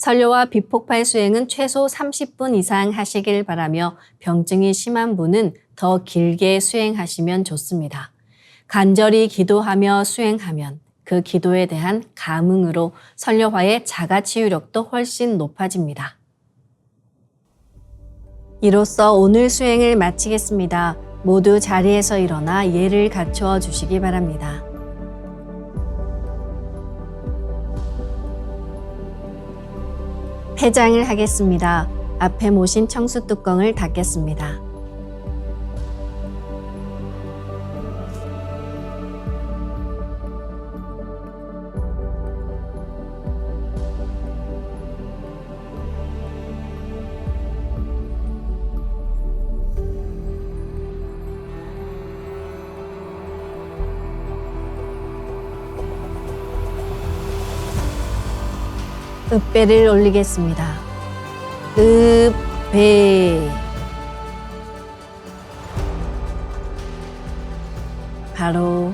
설료와 비폭발 수행은 최소 30분 이상 하시길 바라며 병증이 심한 분은 더 길게 수행하시면 좋습니다. 간절히 기도하며 수행하면 그 기도에 대한 감흥으로 설료화의 자가치유력도 훨씬 높아집니다. 이로써 오늘 수행을 마치겠습니다. 모두 자리에서 일어나 예를 갖추어 주시기 바랍니다. 폐장을 하겠습니다. 앞에 모신 청수 뚜껑을 닫겠습니다. 읍배를 올리겠습니다. 읍배. 바로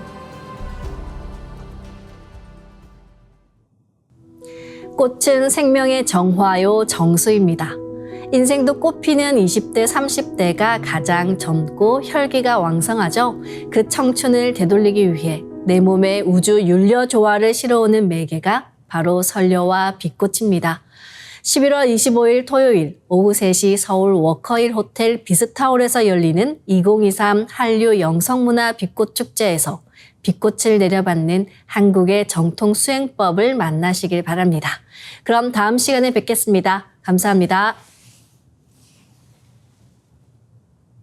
꽃은 생명의 정화요 정수입니다. 인생도 꽃피는 20대, 30대가 가장 젊고 혈기가 왕성하죠. 그 청춘을 되돌리기 위해 내 몸에 우주 윤려 조화를 실어오는 매개가 바로 설료와 빛꽃입니다. 11월 25일 토요일 오후 3시 서울 워커힐 호텔 비스타홀에서 열리는 2023 한류 영성문화 빛꽃축제에서 빛꽃을 내려받는 한국의 정통 수행법을 만나시길 바랍니다. 그럼 다음 시간에 뵙겠습니다. 감사합니다.